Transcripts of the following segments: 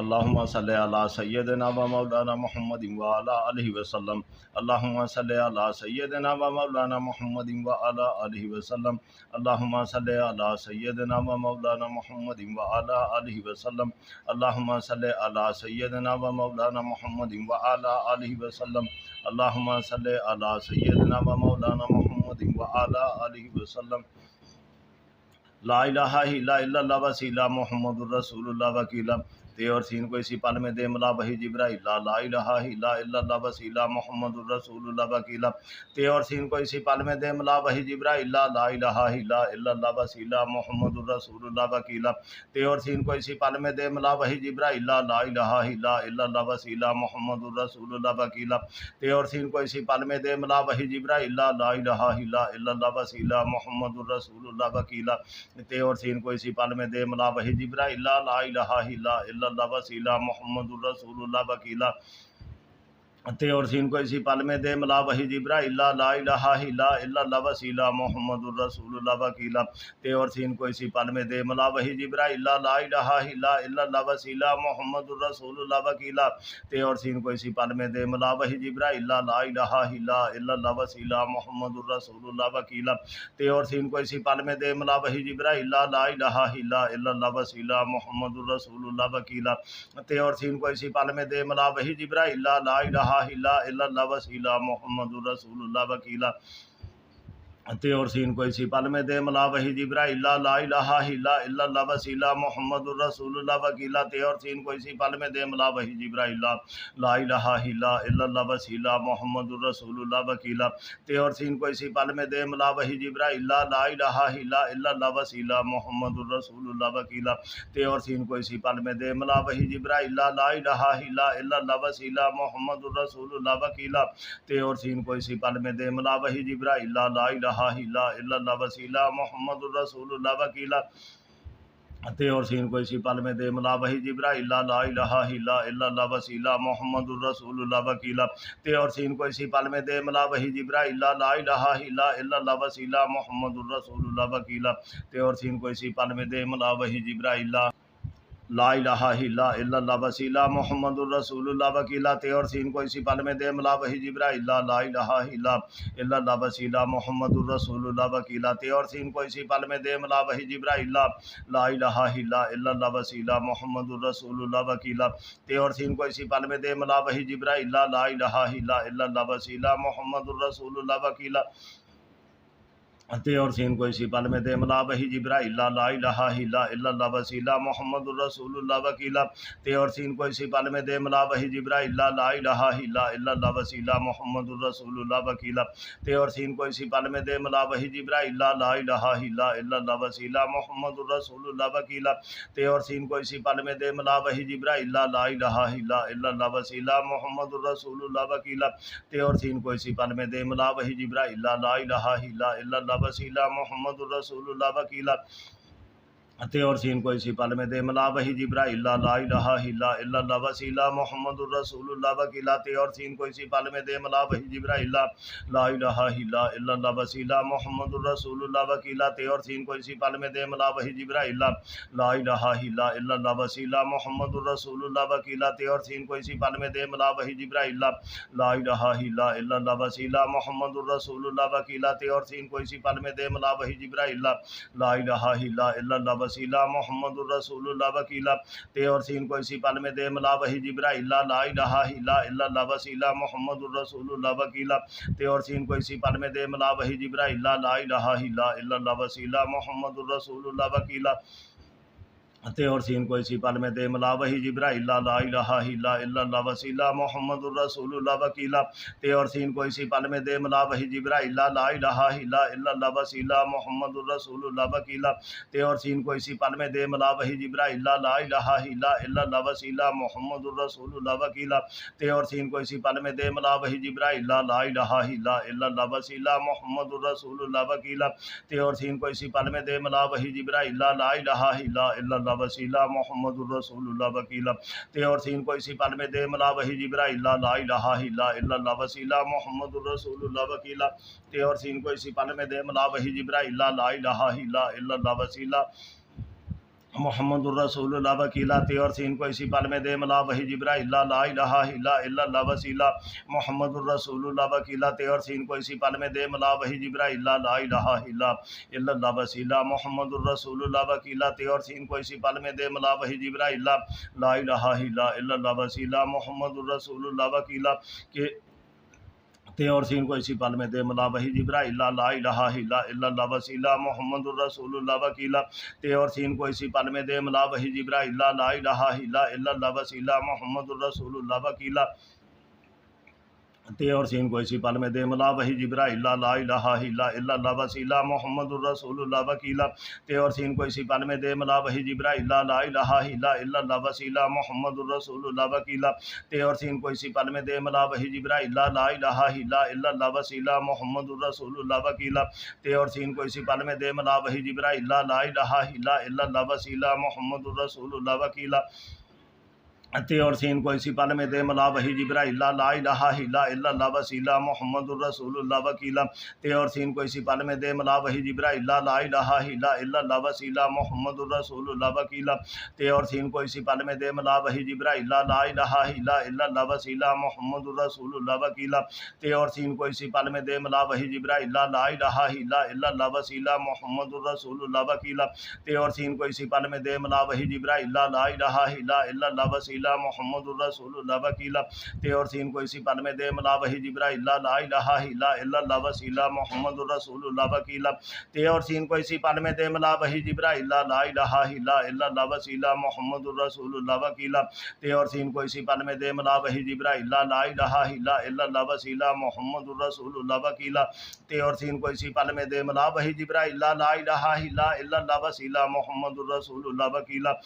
اللهم صل على سيدنا ومولانا محمد وعلى آله وسلم. اللهم صل على سيدنا ومولانا محمد وعلى آله وسلم. اللهم صل على سيدنا ومولانا محمد وعلى آله وسلم. اللهم صل على سيدنا ومولانا محمد وعلى آله وسلم. اللهم صل على سيدنا ومولانا محمد وعلى آله وسلم. لا الہ الا اللہ وسیلہ محمد الرسول اللہ وکیلہ. تے اور سین کو اسی پل میں دے ملا وحی جبرائیل. لا الہ الا اللہ وسیلہ محمد الرسول اللہ وکیلہ. تے اور سین کو اسی پل میں دے ملا وحی جبرائیل. لا الہ الا اللہ وسیلہ محمد الرسول اللہ وکیلہ. تے اور سین کو اسی پل میں دے ملا وحی جبرائیل. لا الہ الا اللہ وسیلہ محمد الرسول اللہ وکیلہ. تے اور سین کو اسی پل میں دے ملا وحی جبرائیل. لا الہ الا اللہ وسیلہ محمد الرسول اللہ وکیلہ. تے اور سین کو اسی پل میں دے ملا وحی جبرائیل. لا الہ الا اللہ وسیلہ محمد الرسول اللہ وکیلہ. تے اور سین کو اسی پل میں دے ملا وحی جبرائیل. لا الہ الا اللہ وسیلہ محمد الرسول اللہ وکیلہ. تے اور سین کو اسی پل میں دے ملا وحی جبرائیل. لا الہ الا اللہ وسیلہ محمد الرسول اللہ وکیلہ. تے اور سین کو اسی پل میں دے ملا وحی جبرائیل. لا الہ الا اللہ وسیلہ محمد الرسول اللہ وکیلہ. تے اور سین کو اسی پل میں دے ملا وحی جبرائیل. لا الہ الا اللہ وسیلہ محمد الرسول اللہ وکیلہ. تے اور سین کو اسی پل میں دے ملا وحی جبرائیل. لا الہ الا اللہ وسیلہ محمد الرسول اللہ وکیلہ. تے اور سین کو اسی پل میں دے ملا وحی جبرائیل. لا الہ الا اللہ وسیلہ محمد الرسول اللہ وکیلہ. تے اور سین کو اسی پل میں دے ملا وحی جبرائیل. لا الہ الا اللہ وسیلہ محمد الرسول اللہ وکیلہ. تے اور سین کو اسی پل میں دے ملا وحی جبرائیل. لا الہ الا اللہ وسیلہ محمد الرسول اللہ وکیلہ. تے اور سین کو اسی پل میں دے ملا وحی جبرائیل. لا الہ الا اللہ وسیلہ محمد الرسول اللہ وکیلہ. تے اور سین کو اسی پل میں دے ملا وحی جبرائیل. لا الہ الا اللہ وسیلہ محمد الرسول اللہ وکیلہ. تے اور سین کو اسی پل میں دے ملا وحی جبرائیل. لا الہ الا اللہ وسیلہ محمد الرسول اللہ وکیلہ. تے اور سین کو اسی پل میں دے ملا وحی جبرائیل. لا الہ الا اللہ وسیلہ محمد الرسول اللہ وکیلہ. تے اور سین کو اسی پل میں دے ملا وحی جبرائیل. لا الہ الا اللہ وسیلہ محمد الرسول اللہ وکیلہ. تے اور سین کو اسی پل میں دے ملا وحی جبرائیل. لا الہ الا اللہ وسیلہ محمد الرسول اللہ وکیلہ. تے اور سین کو اسی پل میں دے ملا وحی جبرائیل. لا الہ الا اللہ وسیلہ محمد الرسول اللہ وکیلہ. تے اور سین کو اسی پل میں دے ملا وحی جبرائیل. لا الہ الا اللہ وسیلہ محمد الرسول اللہ وکیلہ. تے اور سین کو اسی پل میں دے ملا وحی جبرائیل. لا الہ الا اللہ وسیلہ محمد الرسول اللہ وکیلہ. تے اور سین کو اسی پل میں دے ملا وحی جبرائیل. لا الہ الا اللہ وسیلہ محمد الرسول اللہ وکیلہ. تے اور سین کو اسی پل میں دے ملا وحی جبرائیل. لا الہ الا اللہ وسیلہ محمد الرسول اللہ وکیلہ. تے اور سین کو اسی پل میں دے ملا وحی جبرائیل. لا الہ الا اللہ وسیلہ محمد الرسول اللہ وکیلہ. تے اور سین کو اسی پل میں دے ملا وحی جبرائیل. لا الہ الا اللہ وسیلہ محمد الرسول اللہ وکیلہ. تے اور سین کو اسی پل میں دے ملا وحی جبرائیل. لا الہ الا اللہ وسیلہ محمد الرسول اللہ وکیلہ. تے اور سین کو اسی پل میں دے ملا وحی جبرائیل. لا الہ الا اللہ وسیلہ محمد الرسول اللہ وکیلہ. تے اور سین کو اسی پل میں دے ملا وحی جبرائیل. لا الہ الا اللہ وسیلہ محمد الرسول اللہ وکیلہ. تے اور سین کو اسی پل میں دے ملا وحی جبرائیل. لا الہ الا اللہ وسیلہ محمد الرسول اللہ وکیلہ. تے اور سین کو اسی پل میں دے ملا وحی جبرائیل. لا الہ الا اللہ وسیلہ محمد الرسول اللہ وکیلہ. تے اور سین کو اسی پل میں دے ملا وحی جبرائیل. لا الہ الا اللہ وسیلہ محمد الرسول اللہ وکیلہ. تے اور سین کو اسی پل میں دے ملا وحی جبرائیل. لا الہ الا اللہ وسیلہ محمد الرسول اللہ وکیلہ. تے اور سین کو اسی پل میں دے ملا وحی جبرائیل. لا الہ الا اللہ وسیلہ محمد الرسول اللہ وکیلہ. تے اور سین کو اسی پل میں دے ملا وحی جبرائیل. لا الہ الا اللہ وسیلہ محمد الرسول اللہ وکیلہ. تے اور سین کو اسی پل میں دے ملا وحی جبرائیل. لا الہ الا اللہ وسیلہ محمد الرسول اللہ وکیلہ. تے اور سین کو اسی پل میں دے ملا وحی جبرائیل. لا الہ الا اللہ وسیلہ محمد الرسول اللہ وکیلہ. تے اور سین کو اسی پل میں دے ملا وحی جبرائیل. لا الہ الا اللہ وسیلہ محمد الرسول اللہ وکیلہ. تے اور سین کو اسی پل میں دے ملا وحی جبرائیل. لا الہ الا اللہ وسیلہ محمد الرسول اللہ وکیلہ. تے اور سین کو اسی پل میں دے ملا وحی جبرائیل. لا الہ الا اللہ وسیلہ محمد الرسول اللہ وکیلا تے اور سین کو اسی پل میں دے ملا وحی جبرائیل لا الہ الا اللہ وسیلہ محمد الرسول اللہ وکیلا تے اور سین کو اسی پل میں دے ملا وحی جبرائیل لا الہ الا اللہ وسیلہ محمد الرسول اللہ وکیلا تے اور سین کو اسی پل میں دے ملا وحی جبرائیل لا الہ الا اللہ وسیلہ محمد الرسول اللہ وکیلا کہ تے اور سین کو اسی پل میں دے ملا وحی جبرائیل لا الہ الا اللہ وسیلہ محمد الرسول اللہ وکیلا تے اور سین کو اسی پل میں دے ملا وحی جبرائیل لا الہ الا اللہ وسیلہ محمد الرسول اللہ وکیلا تے اور سین کو اسی پل میں دے ملا وحی جبرائیل لا الہ الا اللہ وسیلہ محمد الرسول اللہ وکیلا تے اور سین کو اسی پل میں دے ملا وحی جبرائیل لا الہ الا اللہ وسیلہ محمد الرسول اللہ وکیلا تے اور سین کو اسی پل میں دے ملا وحی جبرائیل لا الہ الا اللہ وسیلہ محمد الرسول اللہ وکیلا تے اور سین کو اسی پل میں دے ملا وحی جبرائیل لا الہ الا اللہ وسیلہ محمد الرسول اللہ وکیلا تے اور سین کو اسی پل میں دے ملا وحی جبرائیل لا الہ الا اللہ وسیلہ محمد الرسول اللہ وکیلا تے اور سین کو اسی پل میں دے ملا وحی جبرائیل لا الہ الا اللہ وسیلہ محمد الرسول اللہ وکیلا تے اور سین کو اسی پل میں دے ملا وحی جبرائیل لا الہ الا اللہ وسیلہ محمد الرسول اللہ وکیلا تے اور سین کو اسی پل میں دے ملا وحی جبرائیل لا الہ الا اللہ وسیلہ محمد الرسول اللہ وکیلا تے اور سین کو اسی پل میں دے ملا وحی جبرائیل لا الہ الا اللہ وسیلہ محمد الرسول اللہ وکیلا تے اور سین کو اسی پل میں دے ملا وحی جبرائیل لا الہ الا اللہ وسیلہ محمد الرسول اللہ وکیلا تے اور سین کو اسی پل میں دے ملا وحی جبرائیل لا الہ الا اللہ وسیلہ محمد الرسول اللہ وکیلا تے اور سین کو اسی پل میں دے ملا وحی جبرائیل لا الہ الا اللہ وسیلہ محمد الرسول اللہ وکیلا تے اور سین کو اسی پل میں دے ملا وحی جبرائیل لا الہ الا اللہ وسیلہ محمد الرسول اللہ وکیلا تے اور سین کو اسی پل میں دے ملا وحی جبرائیل لا الہ الا اللہ وسیلہ محمد الرسول اللہ وکیلا تے اور سین کو اسی پل میں دے ملا وحی جبرائیل لا الہ الا اللہ وسیلہ محمد الرسول اللہ وکیلا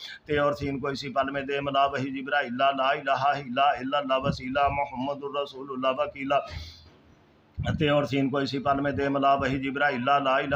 تے اور سین کو اسی پل میں دے ملا وحی جبرائیل لا الہ الا اللہ وسیلہ محمد الرسول اللہ وکیلا تے اور سین کو اسی پل میں دے ملا وحی جبرائیل لا الہ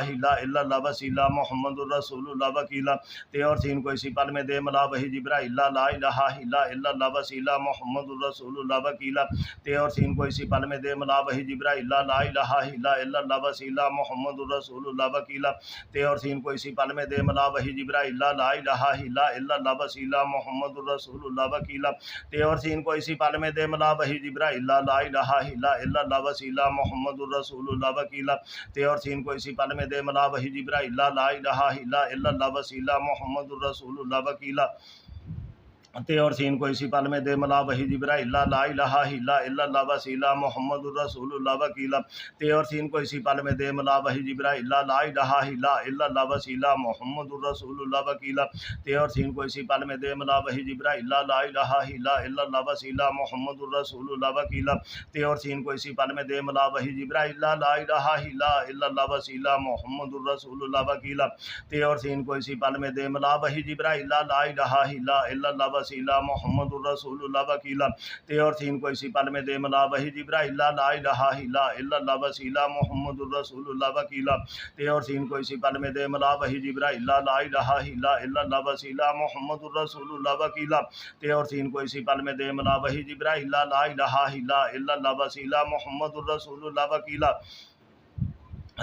الا اللہ وسیلہ محمد الرسول اللہ وکیلا تے اور سین کو اسی پل میں دے ملا وحی جبرائیل لا الہ الا اللہ وسیلہ محمد الرسول اللہ وکیلا تے اور سین کو اسی پل میں دے ملا وحی جبرائیل لا الہ الا اللہ وسیلہ محمد الرسول اللہ وکیلا تے اور سین کو اسی پل میں دے ملا وحی جبرائیل لا الہ الا اللہ وسیلہ محمد الرسول اللہ وکیلا تے اور سین کو اسی پل میں دے ملا وحی جبرائیل لا الہ الا اللہ وسیلہ محمد الرسول اللہ وکیلا تے اور سین کو اسی پل میں دے ملا وحی جبرائیل لا الہ الا اللہ وسیلہ محمد الرسول اللہ وکیلا تے اور سین کو اسی پل میں دے ملا وحی جبرائیل لا الہ الا اللہ وسیلہ محمد الرسول اللہ وکیلا تے اور سین کو اسی پل میں دے ملا وحی جبرائیل لا الہ الا اللہ وسیلہ محمد الرسول اللہ وکیلا تے اور سین کو اسی پل میں دے ملا وحی جبرائیل لا الہ الا اللہ وسیلہ محمد الرسول اللہ وکیلا تے اور سین کو اسی پل میں دے ملا وحی جبرائیل لا الہ الا اللہ وسیلہ محمد الرسول اللہ وکیلا تے اور سین کو اسی پل میں دے ملا وحی جبرائیل لا الہ الا اللہ وسیلہ محمد الرسول اللہ وکیلا تے اور سین کو اسی پل میں دے ملا وحی جبرائیل لا الہ الا اللہ وسیلہ محمد الرسول اللہ وکیلا تے اور سین کو اسی پل میں دے ملا وحی جبرائیل لا الہ الا اللہ وسیلہ محمد الرسول اللہ وکیلا تے اور سین کو اسی پل میں دے ملا وحی جبرائیل لا الہ الا اللہ وسیلہ محمد الرسول اللہ وکیلا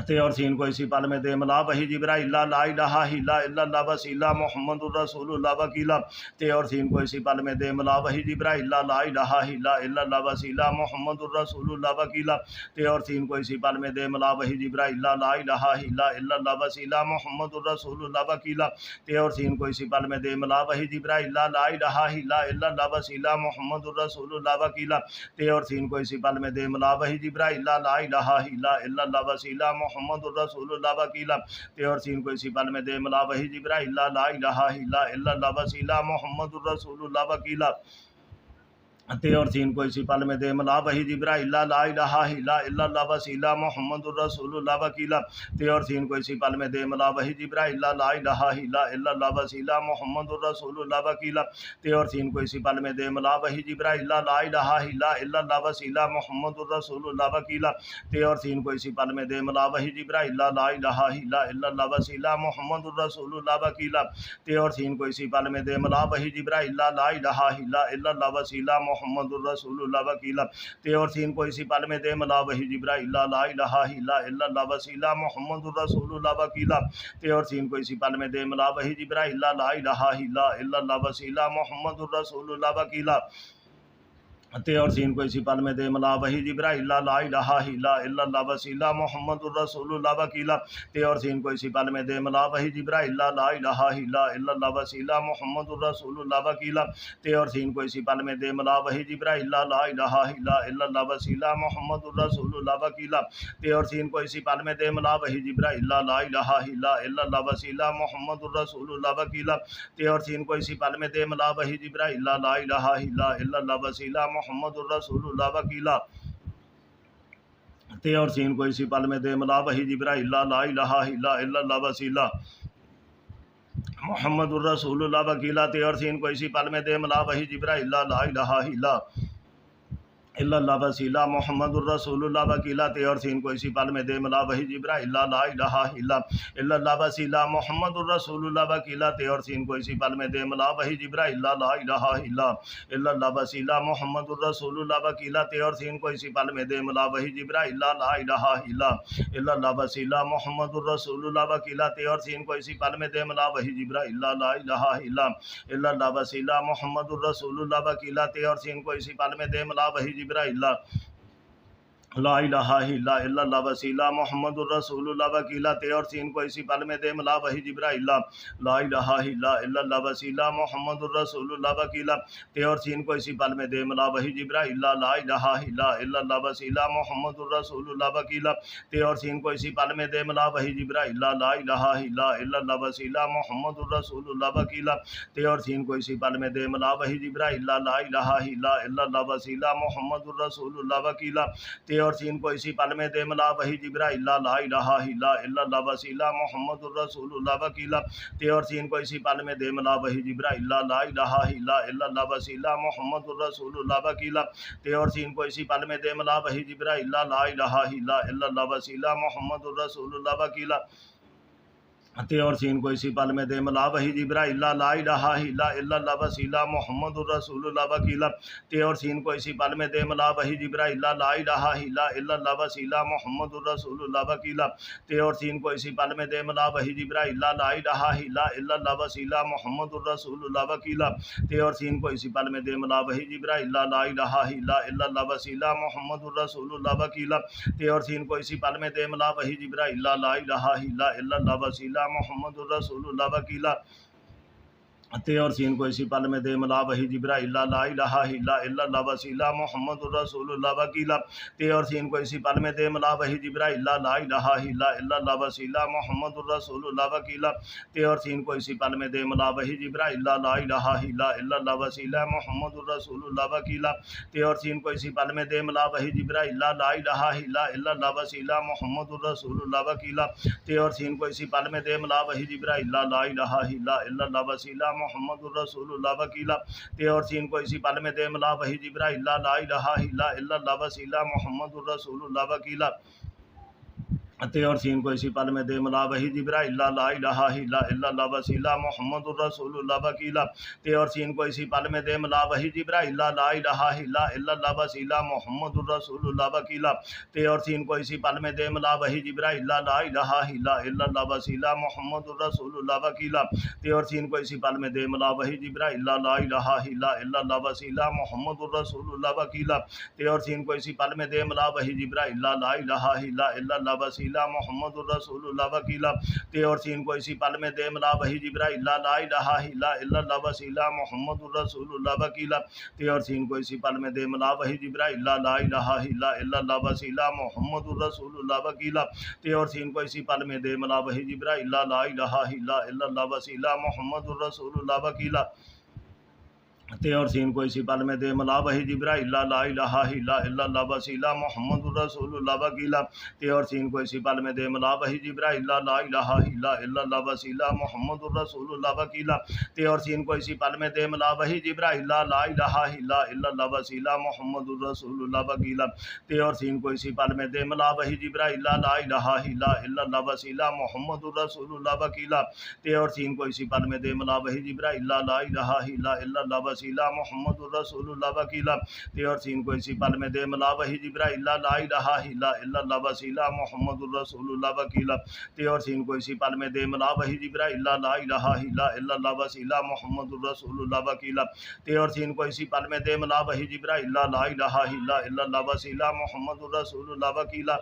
تے اور سین کو اسی پل میں دے ملا وحی جبرائیل لا الہ الا اللہ وسیلہ محمد الرسول اللہ وکیلا تے اور سین کو اسی پل میں دے ملا وحی جبرائیل لا الہ الا اللہ وسیلہ محمد الرسول اللہ وکیلا تے اور سین کو اسی پل میں دے ملا وحی جبرائیل لا الہ الا اللہ وسیلہ محمد الرسول اللہ وکیلا تے اور سین کو اسی پل میں دے ملا وحی جبرائیل لا الہ الا اللہ وسیلہ محمد الرسول اللہ وکیلا تے اور سین کو اسی پل میں دے ملا وحی جبرائیل لا الہ الا اللہ وسیلہ محمد الرسول اللہ وکیلا تے اور سین کو اسی پل میں دے ملا وحی جبرائیل لا الہ الا اللہ وسیلہ محمد الرسول اللہ وکیلا تے اور سین کو اسی پل میں دے ملا وحی جبرائیل لا الہ الا اللہ وسیلہ محمد الرسول اللہ وکیلا تے اور سین کو اسی پل میں دے ملا وحی جبرائیل لا الہ الا اللہ وسیلہ محمد الرسول اللہ وکیلا تے اور سین کو اسی پل میں دے ملا وحی جبرائیل لا الہ الا اللہ وسیلہ محمد الرسول اللہ وکیلا تے اور سین کو اسی پل میں دے ملا وحی جبرائیل لا الہ الا اللہ وسیلہ محمد الرسول اللہ وکیلا تے اور سین کو اسی پل میں دے ملا وہی جبرائیل لا الہ الا اللہ وسیلہ محمد الرسول اللہ وکیلا تے اور سین کو اسی پل میں دے ملا وہی جبرائیل لا الہ الا اللہ وسیلہ محمد الرسول اللہ وکیلا تے اور سین کو اسی پل میں دے ملا وہی جبرائیل لا الہ الا اللہ وسیلہ محمد الرسول اللہ وکیلا تے اور سین کو اسی پل میں دے ملا وہی جبرائیل لا الہ الا اللہ وسیلہ محمد الرسول اللہ وکیلا تے اور سین کو اسی پل میں دے ملا وہی جبرائیل لا الہ الا اللہ وسیلہ محمد الرسول اللہ وکیلا تے اور سین کو اسی پل میں دے ملا وہی جبرائیل لا الہ الا اللہ وسیلہ محمد الرسول اللہ وکیلا تے اور سین کو اسی پل میں دے ملا وہی جبرائیل لا الہ الا اللہ وسیلہ محمد الرسول اللہ وکیلا تے اور سین کو اسی پل میں دے ملا وہی جبرائیل لا الہ الا اللہ وسیلہ محمد الرسول اللہ وکیلا تے اور سین کو اسی پل میں دے ملا وہی جبرائیل لا الہ الا اللہ وسیلہ محمد الرسول اللہ وکیلا تے اور سین کو اسی پل میں دے ملا وہی جبرائیل لا الہ الا اللہ وسیلہ محمد الرسول اللہ وکیلا تے اور سین کو اسی پل میں دے ملا وہی جبرائیل لا الہ الا اللہ وسیلہ محمد الرسول اللہ وکیلا تے اور سین کو اسی پل میں دے ملا وہی جبرائیل لا الہ الا اللہ وسیلہ محمد الرسول اللہ وکیلا تے اور سین کو اسی پل میں دے ملا وہی جبرائیل لا الہ الا اللہ وسیلہ محمد الرسول اللہ وکیلا تے اور سین کو اسی پل میں دے ملا وہی جبرائیل لا الہ الا اللہ وسیلہ محمد الرسول اللہ وکیلا تے اور سین کو اسی پل میں دے ملا وہی جبرائیل لا الہ الا اللہ وسیلہ محمد الرسول اللہ وکیلا تے اور سین کو اسی پل میں دے ملا وہی جبرائیل لا الہ الا اللہ وسیلہ محمد الرسول اللہ وکیلا تے اور سین کو اسی پل میں دے ملا وہی جبرائیل لا الہ الا اللہ وسیلہ محمد الرسول اللہ وکیلا تے اور سین کو اسی پل میں دے ملا وہی جبرائیل لا الہ الا اللہ وسیلہ محمد الرسول اللہ وکیلا تے اور سین کو اسی پل میں دے ملا وہی جبرائیل لا الہ الا اللہ وسیلہ محمد الرسول اللہ وکیلا تے اور سین کو اسی پل میں دے ملا وہی جبرائیل لا الہ الا اللہ وسیلہ محمد الرسول اللہ وکیلا تے اور سین کو اسی پل میں دے ملا وہی جبرائیل لا الہ الا اللہ وسیلہ محمد الرسول اللہ وکیلا تے اور سین کو اسی پل میں دے ملا وہی جبرائیل لا الہ الا اللہ وسیلہ محمد الرسول اللہ وکیلا تے اور سین کو اسی پل میں دے ملا وہی جبرائیل لا الہ الا اللہ وسیلہ محمد الرسول اللہ وکیلا تے اور سین کو اسی پل میں دے ملا وہی جبرائیل لا الہ الا اللہ وسیلہ محمد الرسول اللہ وکیلا تے اور سین کو اسی پل میں دے ملا وہی جبرائیل لا الہ الا اللہ وسیلہ محمد الرسول اللہ وکیلا تے اور سین کو اسی پل میں دے ملا وہی جبرائیل لا الہ الا اللہ وسیلہ محمد الرسول اللہ وکیلا تے اور سین کو اسی پل میں دے ملا وہی جبرائیل لا الہ الا اللہ وسیلہ محمد الرسول اللہ وکیلا تے اور سین کو اسی پل میں دے ملا وہی جبرائیل لا الہ الا اللہ وسیلہ محمد الرسول اللہ وکیلا تے اور سین کو اسی پل میں دے ملا وہی جبرائیل لا الہ الا اللہ وسیلہ محمد الرسول اللہ وکیلا تے اور سین کو اسی پل میں دے ملا وہی جبرائیل لا الہ الا اللہ وسیلہ محمد الرسول اللہ وکیلا تے اور سین کو اسی پل میں دے ملا وہی جبرائیل لا الہ الا اللہ وسیلہ محمد الرسول اللہ وکیلا تے اور سین کو اسی پل میں دے ملا وہی جبرائیل لا الہ الا اللہ وسیلہ محمد الرسول اللہ وکیلا تے اور سین کو اسی پل میں دے ملا وہی جبرائیل لا الہ الا اللہ وسیلہ محمد الرسول اللہ وکیلا تے اور سین کو اسی پل میں دے ملا وہی جبرائیل لا الہ الا اللہ وسیلہ محمد الرسول اللہ وکیلا تے اور سین کو اسی پل میں دے ملا وہی جبرائیل لا الہ الا اللہ وسیلہ محمد الرسول اللہ وکیلا تے اور سین کو اسی پل میں دے ملا وہی جبرائیل لا الہ الا اللہ وسیلہ محمد الرسول اللہ وکیلا تے اور سین کو اسی پل میں دے ملا وہی جبرائیل لا الہ الا اللہ وسیلہ محمد الرسول اللہ وکیلا تے اور سین کو اسی پل میں دے ملا وہی جبرائیل لا الہ الا اللہ وسیلہ محمد الرسول اللہ وکیلا تے اور سین کو اسی پل میں دے ملا وہی جبرائیل لا الہ الا اللہ وسیلہ محمد الرسول اللہ وکیلا تے اور سین کو اسی پل میں دے ملا وہی جبرائیل لا الہ الا اللہ وسیلہ محمد الرسول اللہ وکیلا تے اور سین کو اسی پل میں دے ملا وہی جبرائیل لا الہ الا اللہ وسیلہ محمد الرسول اللہ وکیلا تے اور سین کو اسی پل میں دے ملا وہی جبرائیل لا الہ الا اللہ وسیلہ محمد الرسول اللہ وکیلا تے اور سین کو اسی پل میں دے ملا وہی جبرائیل لا الہ الا اللہ وسیلہ محمد الرسول اللہ وکیلا تے اور سین کو اسی پل میں دے ملا وہی جبرائیل لا الہ الا اللہ وسیلہ محمد الرسول اللہ وکیلا تے اور سین کو اسی پل میں دے ملا وہی جبرائیل لا الہ الا اللہ وسیلہ محمد الرسول اللہ وکیلا، تے اور سین کو اسی پل میں دے ملا وحی جبرائیل لا الہ الا اللہ وسیلہ محمد الرسول اللہ وکیلا، تے اور سین کو اسی پل میں دے ملا وحی جبرائیل لا الہ الا اللہ وسیلہ محمد الرسول اللہ وکیلا، تے اور سین کو اسی پل میں دے ملا وحی جبرائیل لا الہ الا اللہ وسیلہ محمد الرسول اللہ وکیلا،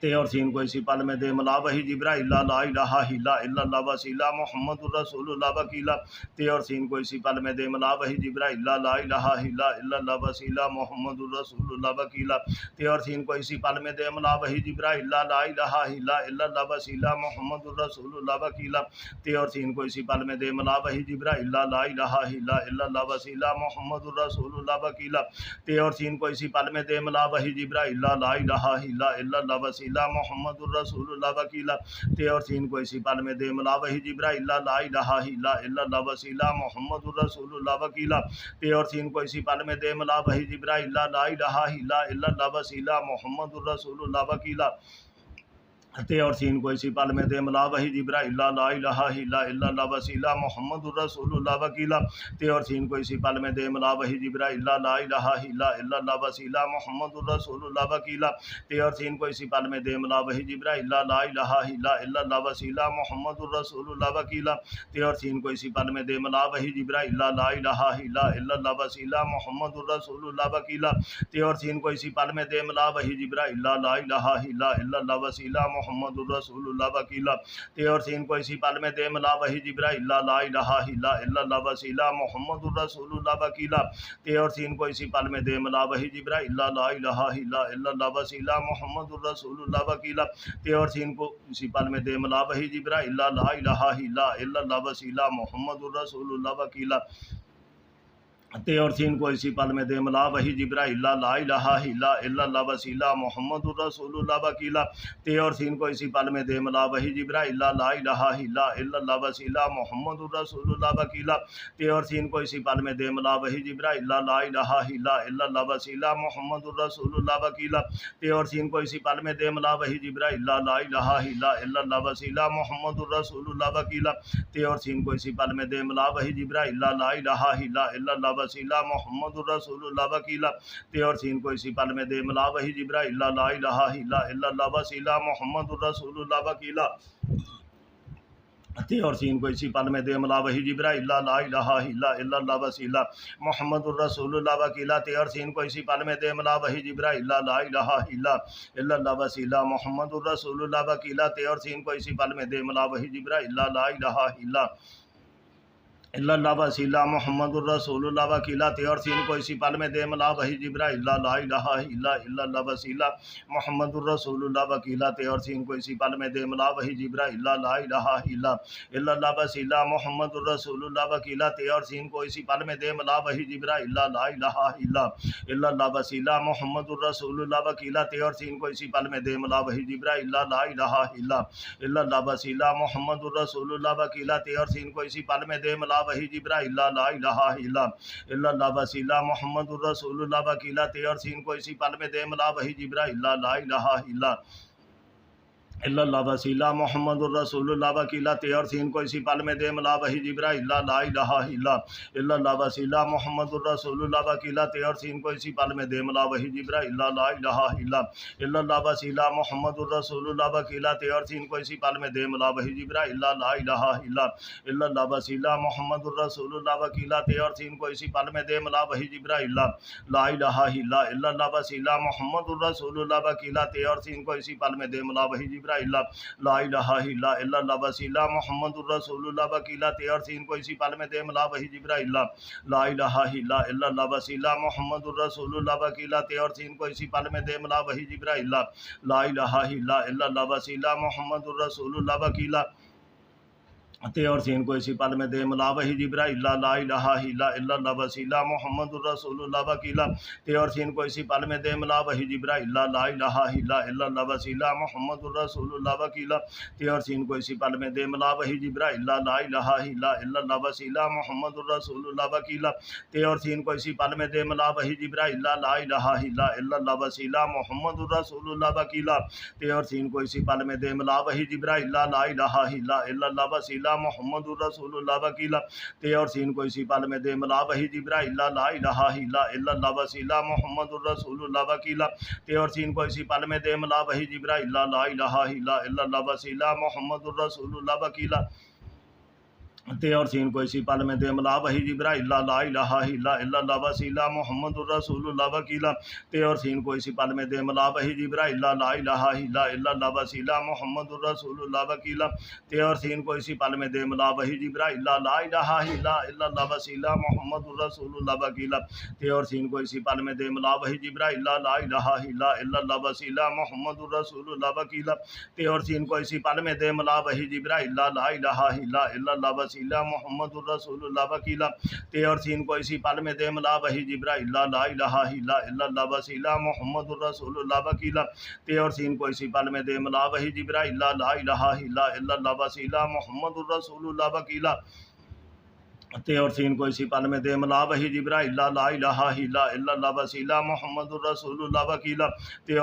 تے اور سین کو اسی پل میں دے ملا وحی جبرائیل لا الہ الا اللہ وسیلہ محمد الرسول اللہ وکیلا، تے اور سین کو اسی پل میں دے ملا وحی جبرائیل لا الہ الا اللہ وسیلہ محمد الرسول اللہ وکیلا، تے اور سین کو اسی پل میں دے ملا وحی جبرائیل لا الہ الا اللہ وسیلہ محمد الرسول اللہ وکیلا، تے اور سین کو اسی پل میں دے ملا وحی جبرائیل لا الہ الا اللہ وسیلہ محمد الرسول اللہ وکیلا، تے اور سین کو اسی پل میں دے ملا وحی جبرائیل لا الہ الا اللہ وسیلہ محمد الرسول اللہ وکیلا، تے اور سین کو اسی پل میں دے ملا وحی جبرائیل لا الہ الا اللہ وسیلہ محمد الرسول اللہ وکیلا، تے اور سین کو اسی پل میں دے ملا وحی جبرائیل لا الہ الا اللہ وسیلہ محمد الرسول اللہ وکیلا، تے اور سین کو اسی پل میں دے ملا وحی جبرائیل لا الہ الا اللہ وسیلہ محمد الرسول اللہ وکیلا، تے اور سین کو اسی پل میں دے ملا وحی جبرائیل لا الہ الا اللہ وسیلہ محمد الرسول اللہ وکیلا، تے اور سین کو اسی پل میں دے ملا وحی جبرائیل لا الہ الا اللہ وسیلہ محمد الرسول اللہ وکیلا، تے اور سین کو اسی پل میں دے ملا وحی جبرائیل لا الہ الا اللہ وسیلہ محمد الرسول اللہ وکیلا، تے اور سین کو اسی پل میں دے ملا وحی جبرائیل لا الہ الا اللہ وسیلہ محمد الرسول اللہ وکیلا، تے اور سین کو اسی پل میں دے ملا وحی جبرائیل لا الہ الا اللہ وسیلہ محمد الرسول اللہ وکیلا، تے اور سین کو اسی پل میں دے ملا وحی جبرائیل لا الہ الا اللہ وسیلہ محمد الرسول اللہ وکیلا، تے اور سین کو اسی پل میں دے ملا وحی جبرائیل لا الہ الا اللہ وسیلہ محمد الرسول اللہ وکیلا، تے اور سین کو اسی پل میں دے ملا وحی جبرائیل لا الہ الا اللہ وسیلہ محمد الرسول اللہ وکیلا، تے اور سین کو اسی پل میں دے ملا وحی جبرائیل لا الہ الا اللہ وسیلہ محمد الرسول اللہ وکیلا، تے اور سین کو اسی پل میں دے ملا وحی جبرائیل لا الہ الا اللہ وسیلہ محمد الرسول اللہ وکیلا، تے اور سین کو اسی پل میں دے ملا وحی جبرائیل لا الہ الا اللہ وسیلہ محمد الرسول اللہ وکیلا، تے اور سین کو اسی پل میں دے ملا وحی جبرائیل لا الہ الا اللہ وسیلہ محمد الرسول اللہ وکیلا، تے اور سین کو اسی پل میں دے ملا وحی جبرائیل لا الہ الا اللہ وسیلہ محمد الرسول اللہ وکیلا، تے اور سین کو اسی پل میں دے ملا وحی جبرائیل لا الہ الا اللہ وسیلہ محمد الرسول اللہ وکیلا، تے اور سین کو اسی پل میں دے ملا وحی جبرائیل لا الہ الا اللہ وسیلہ محمد الرسول اللہ وکیلا، تے اور سین کو اسی پل میں دے ملا وحی جبرائیل لا الہ الا اللہ وسیلہ محمد الرسول اللہ وکیلا، تے اور سین کو اسی پل میں دے ملا وحی جبرائیل لا الہ الا اللہ وسیلہ محمد الرسول اللہ وکیلا، تے اور سین کو اسی پل میں دے ملا وحی جبرائیل لا الہ الا اللہ وسیلہ محمد الرسول اللہ وکیلا، تے اور سین کو اسی پل میں دے ملا وحی جبرائیل لا الہ الا اللہ وسیلہ محمد الرسول اللہ وکیلا، تے اور سین کو اسی پل میں دے ملا وحی جبرائیل لا الہ الا اللہ وسیلہ محمد الرسول اللہ وکیلا، تے اور سین کو اسی پل میں دے ملا وحی جبرائیل لا الہ الا اللہ وسیلہ محمد الرسول اللہ وکیلا، تے اور سین کو اسی پل میں دے ملا وحی جبرائیل لا الہ الا اللہ وسیلہ محمد الرسول اللہ وکیلا، تے اور سین کو اسی پل میں دے ملا وحی جبرائیل لا الہ الا اللہ وسیلہ محمد الرسول اللہ وکیلا، تے اور سین کو اسی پل میں دے ملا وحی جبرائیل لا الہ الا اللہ وسیلہ محمد الرسول اللہ وکیلا، تے اور سین کو اسی پل میں دے ملا وحی جبرائیل لا الہ الا اللہ وسیلہ محمد الرسول اللہ وکیلا، تے اور سین کو اسی پل میں دے ملا وحی جبرائیل لا الہ الا اللہ وسیلہ محمد الرسول اللہ وکیلا، تے اور سین کو اسی پل میں دے ملا وحی جبرائیل لا الہ الا اللہ وسیلہ محمد الرسول اللہ وکیلا، تے اور سین کو اسی پل میں دے ملا وحی جبرائیل لا الہ الا اللہ وسیلہ محمد الرسول اللہ وکیلا، تے اور سین کو اسی پل میں دے ملا وحی جبرائیل لا الہ الا اللہ وسیلہ محمد الرسول اللہ وکیلا، تے اور سین کو اسی پل میں دے ملا وحی جبرائیل لا الہ الا اللہ وسیلہ محمد الرسول اللہ وکیلا، تے اور سین کو اسی پل میں دے ملا وحی جبرائیل لا الہ الا اللہ وسیلہ محمد الرسول اللہ وکیلا، تے اور سین کو اسی پل میں دے ملا وحی جبرائیل لا الہ الا اللہ وسیلہ محمد الرسول اللہ وکیلا، تے اور سین کو اسی پل میں دے ملا وحی جبرائیل لا الہ الا اللہ وسیلہ محمد الرسول اللہ وکیلا، تے اور سین کو اسی پل میں دے ملا وحی جبرائیل لا الہ الا اللہ وسیلہ محمد الرسول اللہ وکیلا تے اور سین کو اسی پل میں دے ملا وحی جبرائیل لا الہ الا اللہ وسیلہ محمد الرسول اللہ وکیلا تے اور سین کو اسی پل میں دے ملا وحی جبرائیل لا الہ الا اللہ وسیلہ محمد الرسول اللہ وکیلا تے اور سین کو اسی پل میں دے ملا وحی جبرائیل لا الہ الا اللہ وسیلہ محمد الرسول اللہ وکیلا تے اور سین کو اسی پل میں دے ملا وحی جبرائیل لا الہ الا اللہ وسیلہ محمد الرسول اللہ وکیلا تے اور سین کو اسی پل میں دے ملا وحی جبرائیل لا الہ الا اللہ وسیلہ محمد الرسول اللہ وکیلا تے اور سین کو اسی پل میں دے ملا وحی جبرائیل لا الہ الا اللہ وسیلہ محمد الرسول اللہ وکیلا تے اور سین کو اسی پل میں دے ملا وحی جبرائیل لا الہ الا اللہ وسیلہ محمد الرسول اللہ وکیلا تے اور سین کو اسی پل میں دے ملا وحی جبرائیل لا الہ الا اللہ وسیلہ محمد الرسول اللہ وکیلا تے اور سین کو اسی پل میں دے ملا وحی جبرائیل لا الہ الا اللہ وسیلہ محمد الرسول اللہ وکیلا تے اور سین کو اسی پل میں دے ملا وحی جبرائیل لا الہ الا اللہ وسیلہ محمد الرسول اللہ وکیلا تے اور سین کو اسی پل میں دے ملا وحی جبرائیل لا الہ الا اللہ وسیلہ محمد الرسول اللہ وکیلا تے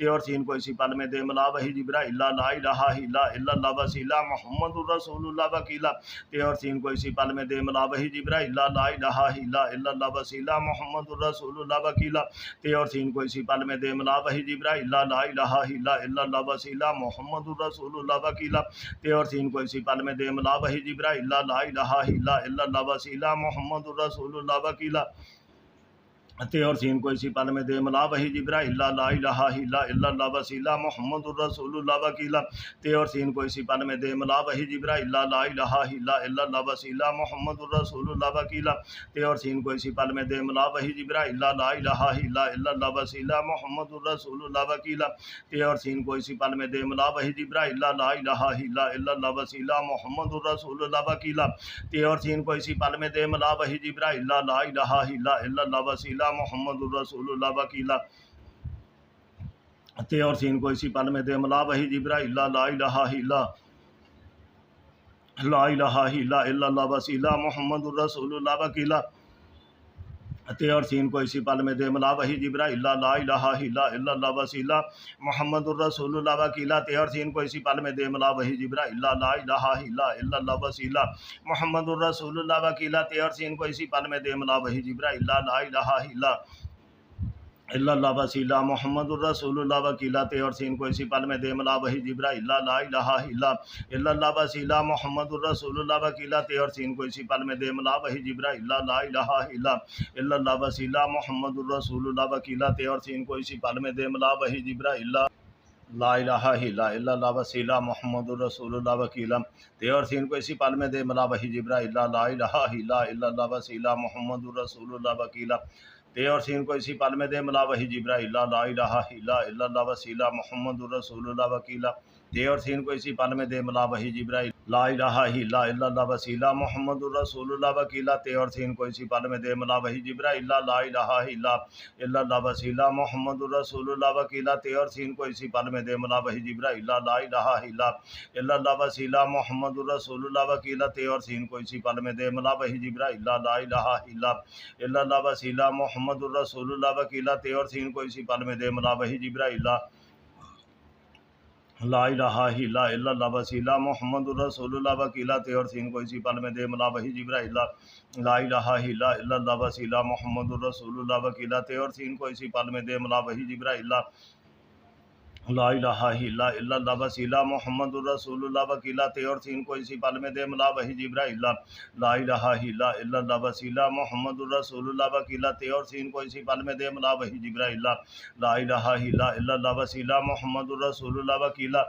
اور سین کو اسی پل میں دے ملا وحی جبرائیل لا الہ الا اللہ وسیلہ محمد الرسول اللہ وکیلا تے اور سین کو اسی پل میں دے ملا وحی جبرائیل لا الہ الا اللہ وسیلہ محمد الرسول اللہ وکیلا تے اور سین کو اسی پل میں دے ملا وحی جبرائیل لا الہ الا اللہ وسیلہ محمد الرسول اللہ وکیلا تے اور سین کو اسی پل میں دے ملا وحی جبرائیل لا الہ الا اللہ وسیلہ محمد الرسول اللہ وکیلا تے اور سین کو اسی پل میں دے ملا وحی جبرائیل لا الہ الا اللہ وسیلہ محمد الرسول اللہ وکیلا تے اور سین کو اسی پل میں دے ملا وحی جبرائیل لا الہ الا اللہ وسیلہ محمد الرسول اللہ وکیلا تے اور سین کو اسی پل میں دے ملا وحی جبرائیل لا الہ الا اللہ وسیلہ محمد الرسول اللہ وکیلا تے اور سین کو اسی پل میں دے ملا وحی جبرائیل لا الہ الا اللہ وسیلہ محمد الرسول اللہ وکیلا تے اور سین کو اسی پل میں دے ملا وحی جبرائیل لا الہ الا اللہ وسیلہ محمد الرسول اللہ وکیلا تے اور سین کو اسی پل میں دے ملا وحی جبرائیل لا الہ الا اللہ وسیلہ محمد الرسول اللہ وکیلا تے اور سین کو اسی پل میں دے ملا وحی جبرائیل لا الہ الا اللہ وسیلہ محمد الرسول اللہ وکیلا تے اور سین کو اسی پل میں دے ملا وحی جبرائیل لا الہ الا اللہ وسیلہ محمد الرسول اللہ وکیلا تے اور سین کو اسی پل میں دے ملا وحی جبرائیل لا الہ الا اللہ وسیلہ محمد الرسول اللہ وکیلا تے اور سین کو اسی پل میں دے ملا وحی جبرائیل لا الہ الا اللہ وسیلہ محمد الرسول اللہ وکیلا تے اور سین کو اسی پل میں دے ملا وحی جبرائیل لا الہ الا اللہ وسیلہ محمد الرسول اللہ وکیلا تے اور سین کو اسی پل میں دے ملا وحی جبرائیل لا الہ الا اللہ وسیلہ محمد الرسول اللہ وکیلا تے اور سین کو اسی پل میں دے ملا وحی جبرائیل لا الہ الا اللہ وسیلہ محمد الرسول اللہ وکیلا تے اور سین کو اسی پل میں دے ملا وحی جبرائیل لا الہ الا اللہ وسیلہ محمد الرسول اللہ وکیلا تے اور سین کو اسی پل میں دے ملا وحی جبرائیل لا الہ الا اللہ وسیلہ محمد الرسول اللہ وکیلا تے اور سین کو اسی پل میں دے ملا وحی جبرائیل لا الہ الا اللہ وسیلہ محمد الرسول اللہ وکیلا تے اور سین کو اسی پل میں دے ملا وحی جبرائیل لا الہ الا اللہ وسیلہ محمد الرسول اللہ وکیلا تے اور سین کو اسی پل میں دے ملا وحی جبرائیل لا الہ الا اللہ وسیلہ محمد الرسول اللہ وکیلا تے اور سین کو اسی پل میں دے ملا وحی جبرائیل لا الہ الا اللہ وسیلہ محمد الرسول اللہ وکیلا تے اور سین کو اسی پل میں دے ملا وحی جبرائیل لا الہ الا اللہ وسیلہ محمد الرسول اللہ وکیلا تے اور سین کو اسی پل میں دے ملا وحی جبرائیل لا الہ الا اللہ وسیلہ محمد الرسول اللہ وکیلا تے اور سین کو اسی پل میں دے ملا وحی جبرائیل لا الہ الا اللہ وسیلہ محمد الرسول اللہ وکیلا تے اور سین کو اسی پل میں دے ملا وحی جبرائیل لا الہ الا اللہ وسیلہ محمد الرسول اللہ وکیلا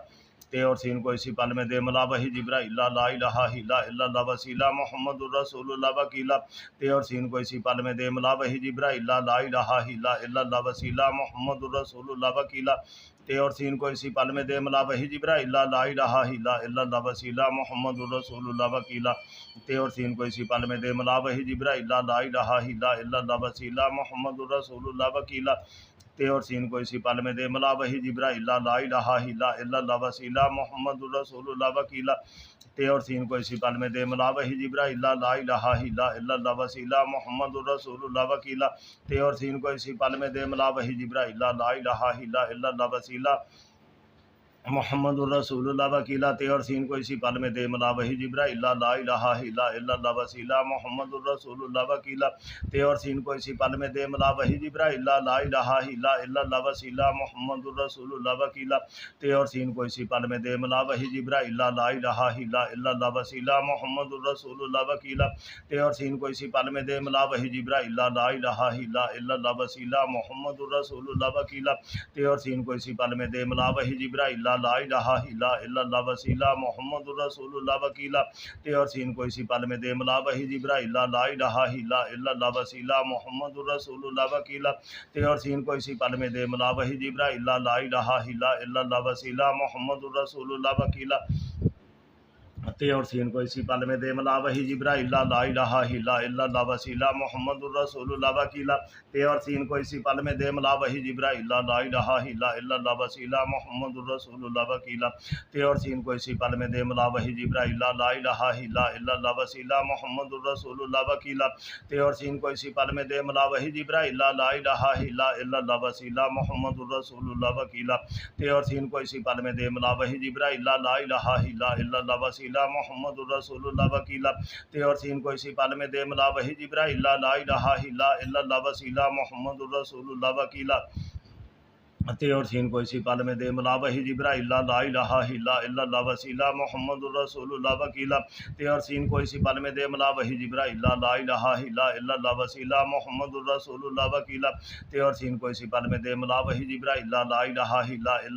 تے اور سین کو اسی پل میں دے ملا وحی جبرائیل لا الہ الا اللہ وسیلہ محمد الرسول اللہ وکیلا تے اور سین کو اسی پل میں دے ملا وحی جبرائیل لا الہ الا اللہ وسیلہ محمد الرسول اللہ وکیلا تے اور سین کو اسی پل میں دے ملا وحی جبرائیل لا الہ الا اللہ وسیلہ محمد الرسول اللہ وکیلا تے اور سین کو اسی پل میں دے ملا وحی جبرائیل لا الہ الا اللہ وسیلہ محمد الرسول اللہ وکیلا تے اور سین کو اسی پل میں دے ملا وحی جبرائیل لا الہ الا اللہ وسیلہ محمد الرسول اللہ وکیلا تے اور سین کو اسی پل میں دے ملا وحی جبرائیل لا الہ الا اللہ وسیلہ محمد الرسول اللہ وکیلا تے اور سین کو اسی پل میں دے ملا وحی جبرائیل لا الہ الا اللہ وسیلہ محمد الرسول اللہ وکیلا تے اور سین کو اسی پل میں دے ملا وحی جبرائیل لا الہ الا اللہ وسیلہ محمد الرسول اللہ وکیلا تے اور سین کو اسی پل میں دے ملا وحی جبرائیل لا الہ الا اللہ وسیلہ محمد الرسول اللہ وکیلا تے اور سین کو اسی پل میں دے ملا وحی جبرائیل لا الہ الا اللہ وسیلہ محمد الرسول اللہ وکیلا تے اور سین کو اسی پل میں دے ملا وحی جبرائیل لا الہ الا اللہ وسیلہ محمد الرسول اللہ وکیلا تے اور سین کو اسی پل میں دے ملا وحی جبرائیل لا الہ الا اللہ وسیلہ محمد الرسول اللہ وکیلا تے اور سین کو اسی پل میں دے ملا وحی جبرائیل لا الہ الا اللہ وسیلہ محمد الرسول اللہ وکیلا تے اور سین کو اسی پل میں دے ملا وحی جبرائیل لا الہ الا اللہ وسیلہ محمد الرسول اللہ وکیلا تے اور سین کو اسی پل میں دے ملا وحی جبرائیل لا الہ الا اللہ وسیلہ محمد الرسول اللہ وکیلا تے اور سین کو اسی پل میں دے ملا وحی جبرائیل لا الہ الا اللہ وسیلہ محمد الرسول اللہ وکیلا تے اور سین کو اسی پل میں دے ملا وحی جبرائیل لا الہ الا اللہ وسیلہ محمد الرسول اللہ وکیلا تے اور سین کو اسی پل میں دے ملا وحی جبرائیل لا الہ الا اللہ وسیلہ محمد الرسول اللہ وکیلا تے اور سین کو اسی پل میں دے ملا وحی جبرائیل لا الہ الا اللہ وسیلہ محمد الرسول اللہ وکیلا تے اور سین کو اسی پل میں دے ملا وحی جبرائیل لا الہ الا اللہ وسیلہ محمد الرسول اللہ وکیلا تے اور سین کو اسی پل میں دے ملا وحی جبرائیل لا الہ الا اللہ وسیلہ محمد الرسول اللہ وکیلا تے اور سین کو اسی پل میں دے ملا وحی جبرائیل لا الہ الا اللہ وسیلہ محمد الرسول اللہ وکیلا تے اور سین کو اسی پل میں دے ملا وحی جبرائیل لا الہ الا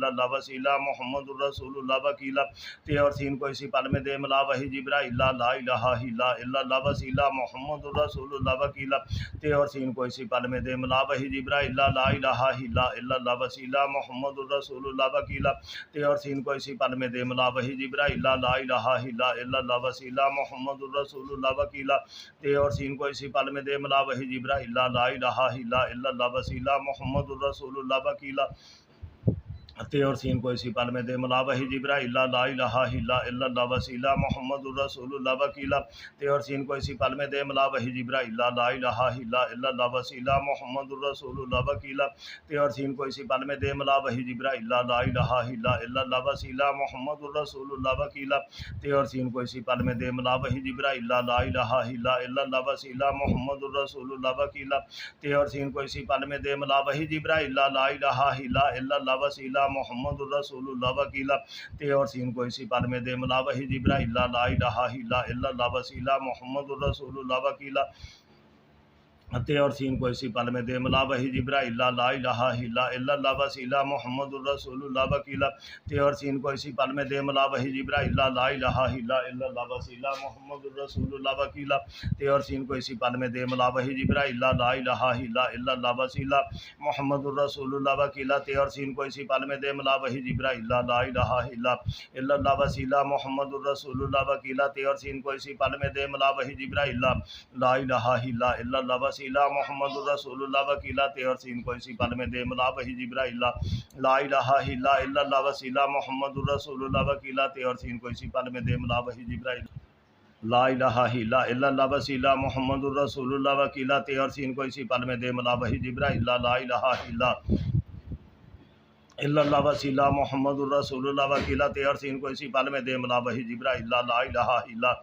اللہ وسیلہ محمد الرسول اللہ وکیلا تے اور سین کو اسی پل میں دے ملا وحی جبرائیل لا الہ الا اللہ وسیلہ محمد الرسول اللہ وکیلا تے اور سین کو اسی پل میں دے ملا وحی جبرائیل لا الہ الا اللہ وسیلہ محمد الرسول اللہ وکیلا تے اور سین کو اسی پل میں دے ملا وحی جبرائیل لا الہ الا اللہ وسیلہ محمد الرسول اللہ وکیلا تے اور سین کو اسی پل میں دے ملا وحی جبرائیل لا الہ الا اللہ وسیلہ محمد الرسول اللہ وکیلا تے اور سین کو اسی پل میں دے ملا وحی جبرائیل لا الہ الا اللہ وسیلہ محمد الرسول اللہ وکیلا تے اور سین کو اسی پل میں دے ملا وحی جبرائیل لا الہ الا اللہ وسیلہ محمد الرسول اللہ وکیلا تے اور سین کو اسی پل میں دے ملا وحی جبرائیل لا الہ الا اللہ وسیلہ محمد الرسول اللہ وکیلا تے اور سین کو اسی پل میں دے ملا وحی جبرائیل لا الہ الا اللہ وسیلہ محمد الرسول اللہ وکیلا تے اور سین کو اسی پل میں دے ملا وحی جبرائیل لا الہ الا اللہ وسیلہ محمد الرسول اللہ وکیلا تے اور سین کو اسی پل میں دے ملا وحی جبرائیل لا الہ الا اللہ وسیلہ محمد الرسول اللہ وکیلا تے اور سین کو اسی پل میں دے ملا وحی جبرائیل لا الہ الا اللہ وسیلہ محمد الرسول اللہ وکیلا تے اور سین کو اسی پل میں دے ملا وحی جبرائیل لا الہ الا اللہ وسیلہ محمد الرسول اللہ وکیلا تے اور سین کو اسی پل میں دے ملا وحی جبرائیل لا الہ الا اللہ وسیلہ محمد الرسول اللہ وکیلا تے اور سین کو اسی پل میں دے ملا وحی جبرائیل لا الہ الا اللہ وسیلہ محمد الرسول اللہ وکیلا تے اور سین کو اسی پل میں دے ملا وحی جبرائیل لا الہ الا اللہ وسیلہ محمد الرسول اللہ وکیلا تے اور سین کو اسی پل میں دے ملا وحی جبرائیل لا الہ الا اللہ وسیلہ محمد الرسول اللہ وکیلا تے اور سین کو اسی پل میں دے ملا وحی جبرائیل لا الہ الا اللہ وسیلہ محمد الرسول اللہ وکیلا تے اور سین کو اسی پل میں دے ملا وحی جبرائیل لا الہ الا اللہ وسیلہ محمد الرسول اللہ وکیلا تے اور سین کو اسی پل میں دے ملا وحی جبرائیل لا الہ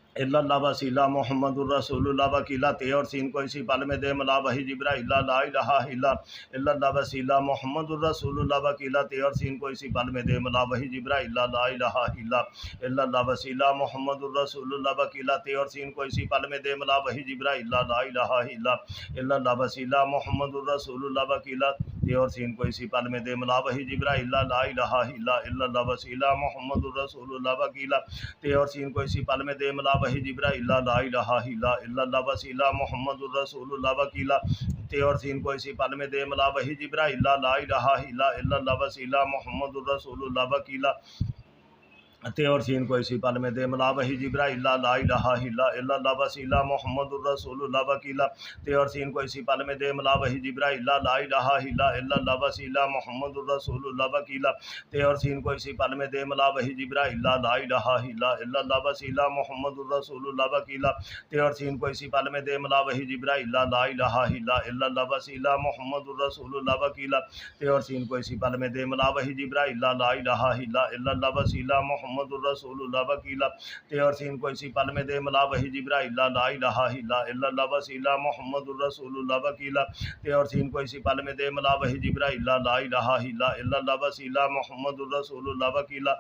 الا اللہ وسیلہ محمد الرسول اللہ وکیلا تے اور سین کو اسی پل میں دے ملا وحی جبرائیل لا الہ الا اللہ وسیلہ محمد الرسول اللہ وکیلا تے اور سین کو اسی پل میں دے ملا وحی جبرائیل لا الہ الا اللہ وسیلہ محمد الرسول اللہ وکیلا تے اور سین کو اسی پل میں دے ملا وحی جبرائیل لا الہ الا اللہ وسیلہ محمد الرسول اللہ وکیلا تے اور سین کو اسی پل میں دے ملا وحی جبرائیل لا الہ الا اللہ وسیلہ محمد الرسول اللہ وکیلا تے اور سین کو اسی پل میں دے ملا وحی جبرائیل لا الہ الا اللہ وسیلہ محمد الرسول اللہ وکیلا تے اور سین کو اسی پل میں دے ملا وحی جبرائیل لا الہ الا اللہ وسیلہ محمد الرسول اللہ وکیلا تے اور سین کو اسی پل میں دے ملا وحی جبرائیل لا الہ الا اللہ وسیلہ محمد الرسول اللہ وکیلا تے اور سین کو اسی پل میں دے ملا وحی جبرائیل لا الہ الا اللہ وسیلہ محمد الرسول اللہ وکیلا تے اور سین کو اسی پل میں دے ملا وحی جبرائیل لا الہ الا اللہ وسیلہ محمد الرسول اللہ وکیلا تے اور سین کو اسی پل میں دے ملا وحی جبرائیل لا الہ الا اللہ وسیلہ محمد الرسول اللہ وکیلا تے اور سین کو اسی پل میں دے ملا وحی جبرائیل لا الہ الا اللہ وسیلہ محمد الرسول اللہ وکیلا تے اور سین کو اسی پل میں دے ملا وحی جبرائیل لا الہ الا اللہ وسیلہ محمد الرسول اللہ وکیلا تے اور سین کو اسی پل میں دے ملا وحی جبرائیل لا الہ الا اللہ وسیلہ محمد الرسول اللہ وکیلا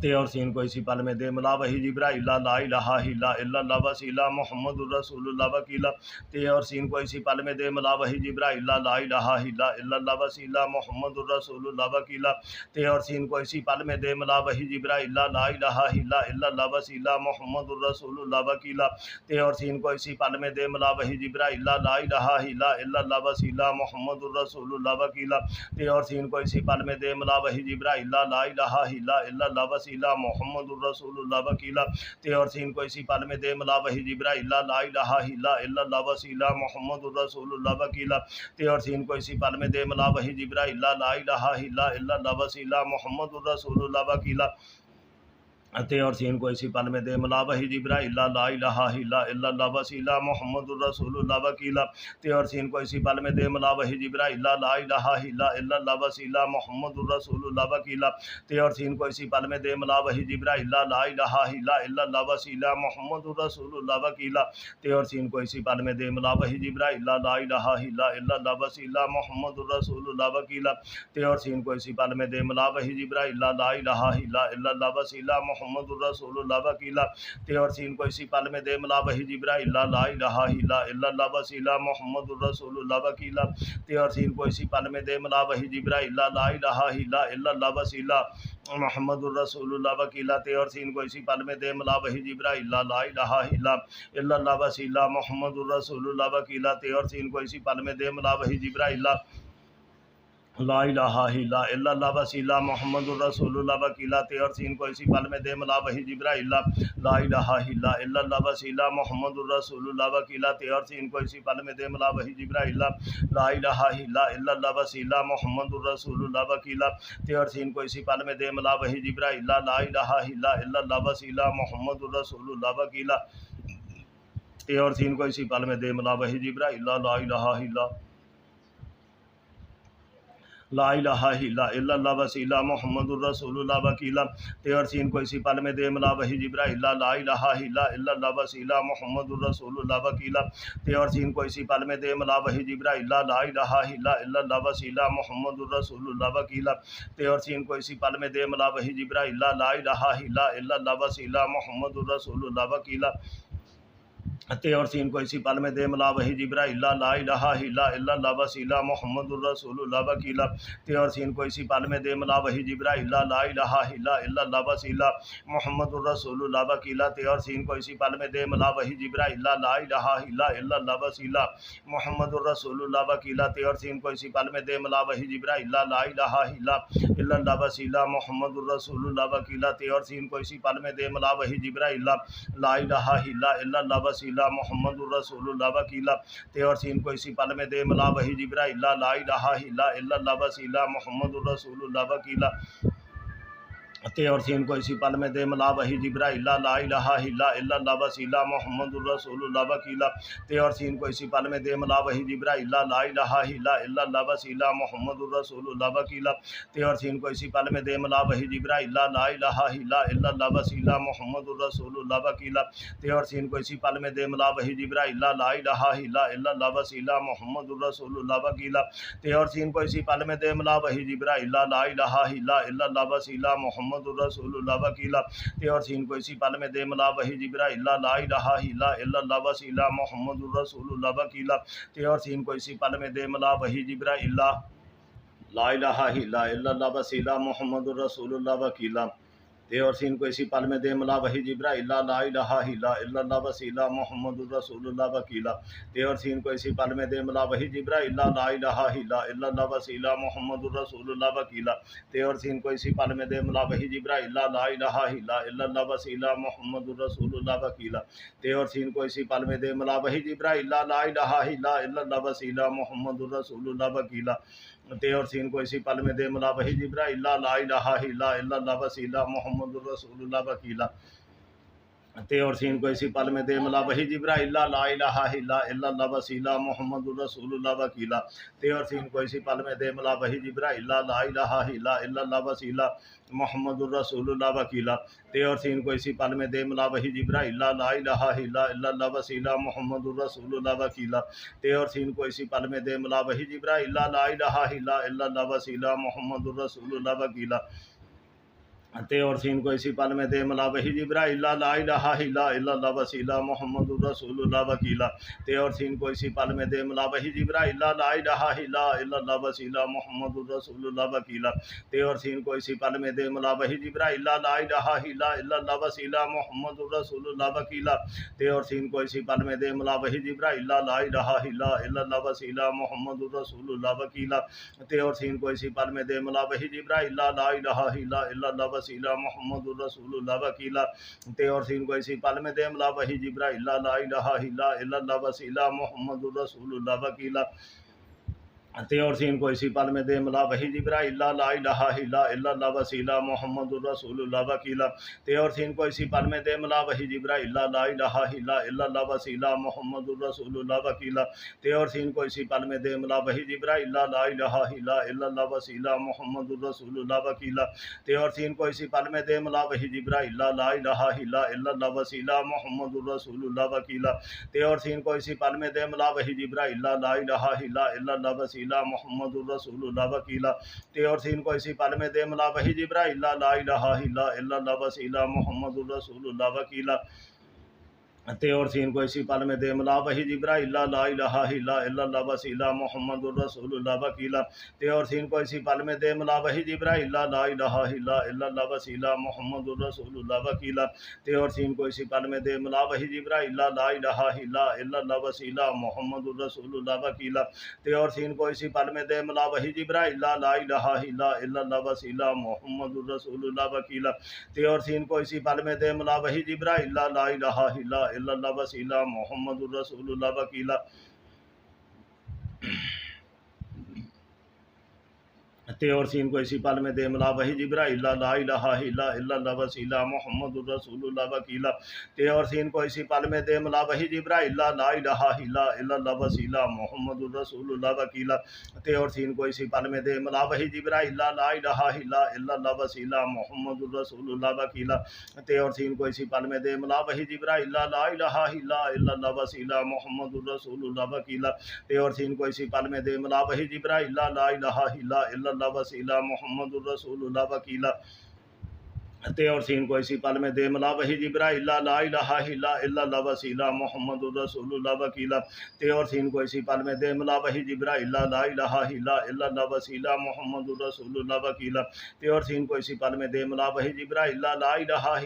تے اور سین کو اسی پل میں دے ملا وحی جبرائیل لا الہ الا اللہ وسیلہ محمد الرسول اللہ وکیلا تے اور سین کو اسی پل میں دے ملا وحی جبرائیل لا الہ الا اللہ وسیلہ محمد الرسول اللہ وکیلا تے اور سین کو اسی پل میں دے ملا وحی جبرائیل لا الہ الا اللہ وسیلہ محمد الرسول اللہ وکیلا تے اور سین کو اسی پل میں دے ملا وحی جبرائیل لا الہ الا اللہ وسیلہ محمد الرسول اللہ وکیلا تے اور سین کو اسی پل میں دے ملا وحی جبرائیل لا الہ الا اللہ وسیلہ محمد الرسول اللہ وکیلا تے اور سین کو اسی پل میں دے ملا وحی جبرائیل لا الہ الا اللہ وسیلہ محمد الرسول اللہ وکیلا تے اور سین کو اسی پل میں دے ملا وحی جبرائیل لا الہ الا اللہ وسیلہ محمد الرسول اللہ وکیلا تے اور سین کو اسی پل میں دے ملا وحی جبرائیل لا الہ الا اللہ وسیلہ محمد الرسول اللہ وکیلا تے اور سین کو اسی پل میں دے ملا وحی جبرائیل لا الہ الا اللہ وسیلہ محمد الرسول اللہ وکیلا تے اور سین کو اسی پل میں دے ملا وحی جبرائیل لا الہ الا اللہ وسیلہ محمد الرسول اللہ وکیلا تے اور سین کو اسی پل میں دے ملا وحی جبرائیل لا الہ الا اللہ وسیلہ محمد الرسول اللہ وکیلا تے اور سین کو اسی پل میں دے ملا وحی جبرائیل لا الہ الا اللہ وسیلہ محمد الرسول اللہ وکیلا تے اور سین کو اسی پل میں دے ملا وحی جبرائیل لا الہ الا اللہ وسیلہ محمد الرسول اللہ وکیلا تے اور سین کو اسی پل میں دے ملا وحی جبرائیل لا الہ الا اللہ وسیلہ محمد الرسول اللہ وکیلا تے اور سین کو اسی پل میں دے ملا وحی جبرائیل لا الہ الا اللہ وسیلہ محمد الرسول اللہ وکیلا تے اور سین کو اسی پل میں دے ملا وحی جبرائیل لا الہ الا اللہ وسیلہ محمد الرسول اللہ وکیلا تے اور سین کو اسی پل میں دے ملا وحی جبرائیل لا الہ الا اللہ وسیلہ محمد الرسول اللہ وکیلا تے اور سین کو اسی پل میں دے ملا وحی جبرائیل لا الہ الا اللہ وسیلہ محمد الرسول اللہ وکیلا تے اور سین کو اسی پل میں دے ملا وحی جبرائیل لا الہ الا اللہ وسیلہ محمد الرسول اللہ وکیلا تے اور سین کو اسی پل میں دے ملا وحی جبرائیل لا الہ الا اللہ وسیلہ محمد الرسول اللہ وکیلا تے اور سین کو اسی پل میں دے ملا وحی جبرائیل لا الہ الا اللہ وسیلہ محمد الرسول اللہ وکیلا تے اور سین کو اسی پل میں دے ملا وحی جبرائیل لا الہ الا اللہ وسیلہ محمد الرسول اللہ وکیلا تے اور سین کو اسی پل میں دے ملا وحی جبرائیل لا الہ الا اللہ وسیلہ محمد الرسول اللہ وکیلا تے اور سین کو اسی پل میں دے ملا وحی جبرائیل لا الہ الا اللہ وسیلہ محمد الرسول اللہ وکیلا تے اور سین کو اسی پل میں دے ملا وحی جبرائیل لا الہ الا اللہ وسیلہ محمد الرسول اللہ وکیلا تے اور سین کو اسی پل میں دے ملا وحی جبرائیل لا الہ الا اللہ وسیلہ محمد الرسول اللہ وکیلا تے اور سین کو اسی پل میں دے ملا وحی جبرائیل لا الہ الا اللہ وسیلہ محمد الرسول اللہ وکیلا تے اور سین کو اسی پل میں دے ملا وحی جبرائیل لا الہ الا اللہ وسیلہ محمد الرسول اللہ وکیلا تے اور سین کو اسی پل میں دے ملا وحی جبرائیل لا الہ الا اللہ وسیلہ محمد الرسول اللہ وکیلا تے اور سین کو اسی پل میں دے ملا وحی جبرائیل لا الہ الا اللہ وسیلہ محمد الرسول اللہ وکیلا تے اور سین کو اسی پل میں دے ملا وحی جبرائیل لا الہ الا اللہ وسیلہ محمد الرسول اللہ وکیلا تے اور سین کو اسی پل میں دے ملا وحی جبرائیل لا الہ الا اللہ وسیلہ محمد الرسول اللہ وکیلا تے اور سین کو اسی پل میں دے ملا وحی جبرائیل لا الہ الا اللہ وسیلہ محمد الرسول اللہ وکیلا تے اور سین کو اسی پل میں دے ملا وحی جبرائیل لا الہ الا اللہ وسیلہ محمد الرسول اللہ وکیلا تے اور سین کو اسی پل میں دے ملا وحی جبرائیل لا الہ الا اللہ وسیلہ محمد الرسول اللہ وکیلا تے اور سین کو اسی پل میں دے ملا وحی جبرائیل لا الہ الا اللہ وسیلہ محمد الرسول اللہ وکیلا تے اور سین کو اسی پل میں دے ملا وحی جبرائیل لا الہ الا اللہ وسیلہ محمد الرسول اللہ وکیلا تے اور سین کو اسی پل میں دے ملا وحی جبرائیل لا الہ الا اللہ وسیلہ محمد الرسول اللہ وکیلا تے اور سین کو اسی پل میں دے ملا وحی جبرائیل لا الہ الا اللہ وسیلہ محمد الرسول اللہ وکیلا تے اور سین کو اسی پل میں دے ملا وحی جبرائیل لا الہ الا اللہ وسیلہ محمد الرسول اللہ وکیلا تے اور سین کو اسی پل میں دے ملا وحی جبرائیل لا الہ الا اللہ وسیلہ محمد الرسول اللہ وکیلا تے اور سین کو اسی پل میں دے ملا وحی جبرائیل لا الہ الا اللہ وسیلہ محمد الرسول اللہ وکیلا تے اور سین کو اسی پل میں دے ملا وحی جبرائیل لا الہ الا اللہ وسیلہ محمد الرسول اللہ وکیلا تے اور سین کو اسی پل میں دے ملا وحی جبرائیل لا الہ الا اللہ وسیلہ محمد الرسول اللہ وکیلا تے اور سین کو اسی پل میں دے ملا وحی جبرائیل لا الہ الا اللہ وسیلہ محمد الرسول اللہ وکیلا تے اور سین کو اسی پل میں دے ملا وحی جبرائیل لا الہ الا اللہ وسیلہ محمد الرسول اللہ وکیلا تے اور سین کو اسی پل میں دے ملا وحی جبرائیل لا الہ الا اللہ وسیلہ محمد الرسول اللہ وکیلا تے اور سین کو اسی پل میں دے ملا وحی جبرائیل لا الہ الا اللہ وسیلہ محمد الرسول اللہ وکیلا تے اور سین کو اسی پل میں دے ملا وحی جبرائیل لا الہ الا اللہ وسیلہ محمد الرسول اللہ وکیلا تے اور سین کو اسی پل میں دے ملا وحی جبرائیل لا الہ الا اللہ وسیلہ محمد الرسول اللہ وکیلا تے اور سین کو اسی پل میں دے ملا وحی جبرائیل لا الہ الا اللہ وسیلہ محمد الرسول اللہ وکیلا تے اور سین کو اسی پل میں دے ملا وحی جبرائیل لا الہ الا اللہ وسیلہ محمد الرسول اللہ وکیلا تے اور سین کو اسی پل میں دے ملا وحی جبرائیل لا الہ الا اللہ وسیلہ محمد الرسول اللہ وکیلا تے اور سین کو اسی پل میں دے ملا وحی جبرائیل لا الہ الا اللہ وسیلہ محمد الرسول اللہ وکیلا تے اور سین کو اسی پل میں دے ملا وحی جبرائیل لا الہ الا اللہ وسیلہ محمد الرسول اللہ وکیلا تے اور سین کو اسی پل میں دے ملا وحی جبرائیل لا الہ الا اللہ وسیلہ محمد الرسول اللہ وکیلا تے اور سین کو اسی پل میں دے ملا وحی جبرائیل لا الہ الا اللہ وسیلہ محمد الرسول اللہ وکیلا تے اور سین کو اسی پل میں دے ملا وحی جبرائیل لا الہ الا اللہ وسیلہ محمد الرسول اللہ وکیلا تے اور سین کو اسی پل میں دے ملا وحی جبرائیل لا الہ الا اللہ وسیلہ محمد الرسول اللہ وکیلا تے اور سین کو اسی پل میں دے ملا وحی جبرائیل لا الہ الا اللہ وسیلہ محمد الرسول اللہ وکیلا تے اور سین کو اسی پل میں دے ملا وحی جبرائیل لا الہ الا اللہ وسیلہ محمد الرسول اللہ وکیلا تے اور سین کو اسی پل میں دے ملا وحی جبرائیل لا الہ الا اللہ وسیلہ محمد الرسول اللہ وکیلا تے اور سین کو اسی پل میں دے ملا وحی جبرائیل لا الہ الا اللہ وسیلہ محمد الرسول اللہ وکیلا تے اور سین کو اسی پل میں دے ملا وحی جبرائیل لا الہ الا اللہ وسیلہ محمد الرسول اللہ وکیلا تے اور سین کو اسی پل میں دے ملا وحی جبرائیل لا الہ الا اللہ وسیلہ محمد الرسول اللہ وکیلا تے اور سین کو اسی پل میں دے ملا وحی جبرائیل لا الہ الا اللہ وسیلہ محمد الرسول اللہ وکیلا تے اور سین کو اسی پل میں دے ملا وحی جبرائیل لا الہ الا اللہ وسیلہ محمد الرسول اللہ وکیلا تے اور سین کو اسی پل میں دے ملا وحی جبرائیل لا الہ الا اللہ وسیلہ محمد الرسول اللہ وکیلا تے اور سین کو اسی پل میں دے ملا وحی جبرائیل لا الہ الا اللہ وسیلہ محمد الرسول اللہ وکیلا تے اور سین کو اسی پل میں دے ملا وحی جبرائیل لا الہ الا اللہ وسیلہ محمد الرسول اللہ وکیلا تے اور سین کو اسی پل میں دے ملا وحی جبرائیل لا الہ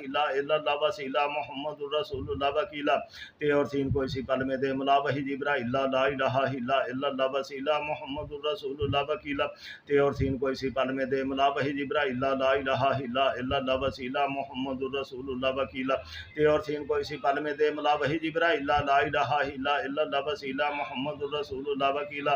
الا اللہ وسیلہ محمد الرسول اللہ وکیلا تے اور سین کو اسی پل میں دے ملا وحی جبرائیل لا الہ الا اللہ وسیلہ محمد الرسول اللہ وکیلا تے اور سین کو اسی پل میں دے ملا وحی جبرائیل لا الہ الا اللہ وسیلہ محمد الرسول اللہ وکیلا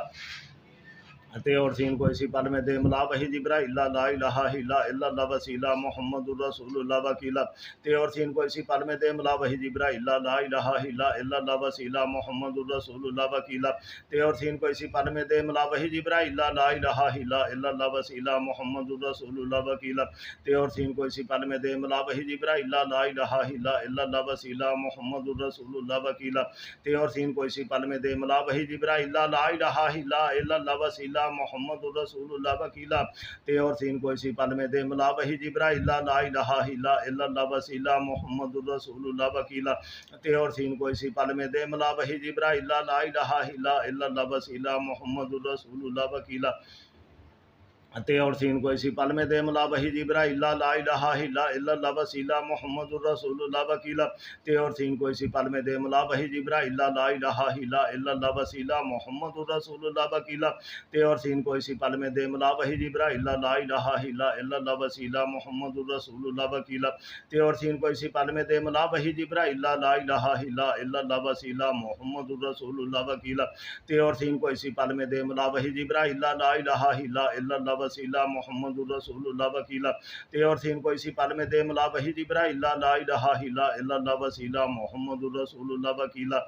تے اور سین کو اسی پل میں دے ملا وحی جبرائیل لا الہ الا اللہ وسیلہ محمد الرسول اللہ وکیلا تے اور سین کو اسی پل میں دے ملا وحی جبرائیل لا الہ الا اللہ وسیلہ محمد الرسول اللہ وکیلا تے اور سین کو اسی پل میں دے ملا وحی جبرائیل لا الہ الا اللہ وسیلہ محمد الرسول اللہ وکیلا تے اور سین کو اسی پل میں دے ملا وحی جبرائیل لا الہ الا اللہ وسیلہ محمد الرسول اللہ وکیلا تے اور سین کو اسی پل میں دے ملا وحی جبرائیل لا الہ الا اللہ وسیلہ محمد الرسول اللہ وکیلا تے اور سین کو اسی پل میں دے ملا وحی جبرائیل لا الہ الا اللہ وسیلہ محمد الرسول اللہ وکیلا تے اور سین کو اسی پل میں دے ملا وحی جبرائیل لا الہ الا اللہ وسیلہ محمد الرسول اللہ وکیلا تے اور سین کو اسی پل میں دے ملا وحی جبرائیل لا الہ الا اللہ وسیلہ محمد الرسول اللہ وکیلہ تے اور سین کو اسی پل میں دے ملا وحی جبرائیل لا الہ الا اللہ وسیلہ محمد الرسول اللہ وکیلہ تے اور سین کو اسی پل میں دے ملا وحی جبرائیل لا الہ الا اللہ وسیلہ محمد الرسول اللہ وکیلہ تے اور سین کو اسی پل میں دے ملا وحی جبرائیل لا الہ الا اللہ وسیلہ محمد الرسول اللہ وکیلہ تے اور سین کو اسی پل میں دے ملا وحی جبرائیل لا الہ الا اللہ وسیلہ محمد الرسول اللہ وکیلہ تے اور سین کو اسی پل میں دے ملا وحی جبرائیل لا الہ الا اللہ وسیلہ محمد الرسول اللہ وکیلہ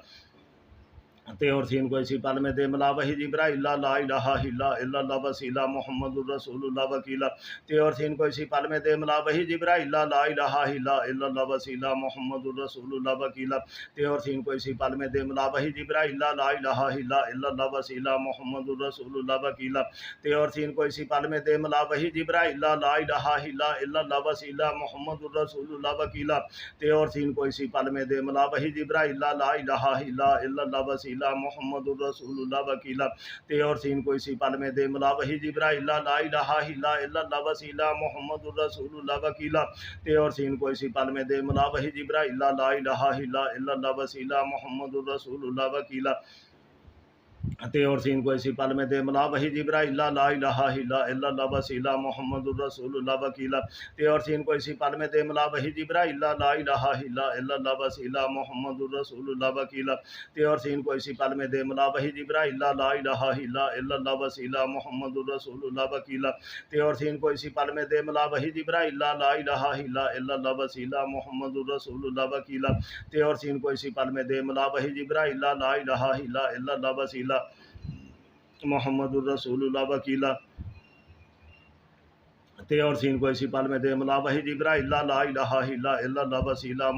تے اور سین کو اسی پل میں دے ملا وحی جبرائیل لا الہ الا اللہ وسیلہ محمد الرسول اللہ وکیلہ تے اور سین کو اسی پل میں دے ملا وحی جبرائیل لا الہ الا اللہ وسیلہ محمد الرسول اللہ وکیلہ تے اور سین کو اسی پل میں دے ملا وحی جبرائیل لا الہ الا اللہ وسیلہ محمد الرسول اللہ وکیلہ تے اور سین کو اسی پل میں دے ملا وحی جبرائیل لا الہ الا اللہ وسیلہ محمد الرسول اللہ وکیلہ تے اور سین کو اسی پل میں دے ملا وحی جبرائیل لا الہ الا اللہ وسیلہ محمد الرسول اللہ وکیلہ تے اور سین کو اسی پل میں دے ملا وحی جبرائیل لا الہ الا اللہ وسیلہ محمد الرسول اللہ وکیلہ تے اور سین کو اسی پل میں دے ملا وحی جبرائیل لا الہ الا اللہ وسیلہ محمد الرسول اللہ وکیلہ تے اور سین کو اسی پل میں دے ملا وحی جبرائیل لا الہ الا اللہ وسیلہ محمد الرسول اللہ وکیلہ تے اور سین کو اسی پل میں دے ملا وحی جبرائیل لا الہ الا اللہ وسیلہ محمد الرسول اللہ وکیلہ تے اور سین کو اسی پل میں دے ملا وحی جبرائیل لا الہ الا اللہ وسیلہ محمد الرسول اللہ وکیلہ تے اور سین کو اسی پل میں دے ملا وحی جبرائیل لا الہ الا اللہ وسیلہ محمد الرسول اللہ وکیلہ تے اور سین کو اسی پل میں دے ملا وحی جبرائیل لا الہ الا اللہ وسیلہ محمد الرسول اللہ وکیلہ تے اور سین کو اسی پل میں دے ملا وحی جبرائیل لا الہ الا اللہ وسیلہ محمد الرسول اللہ وکیلہ تے اور سین کو اسی پل میں دے ملا وحی جبرائیل لا الہ الا اللہ وسیلہ محمد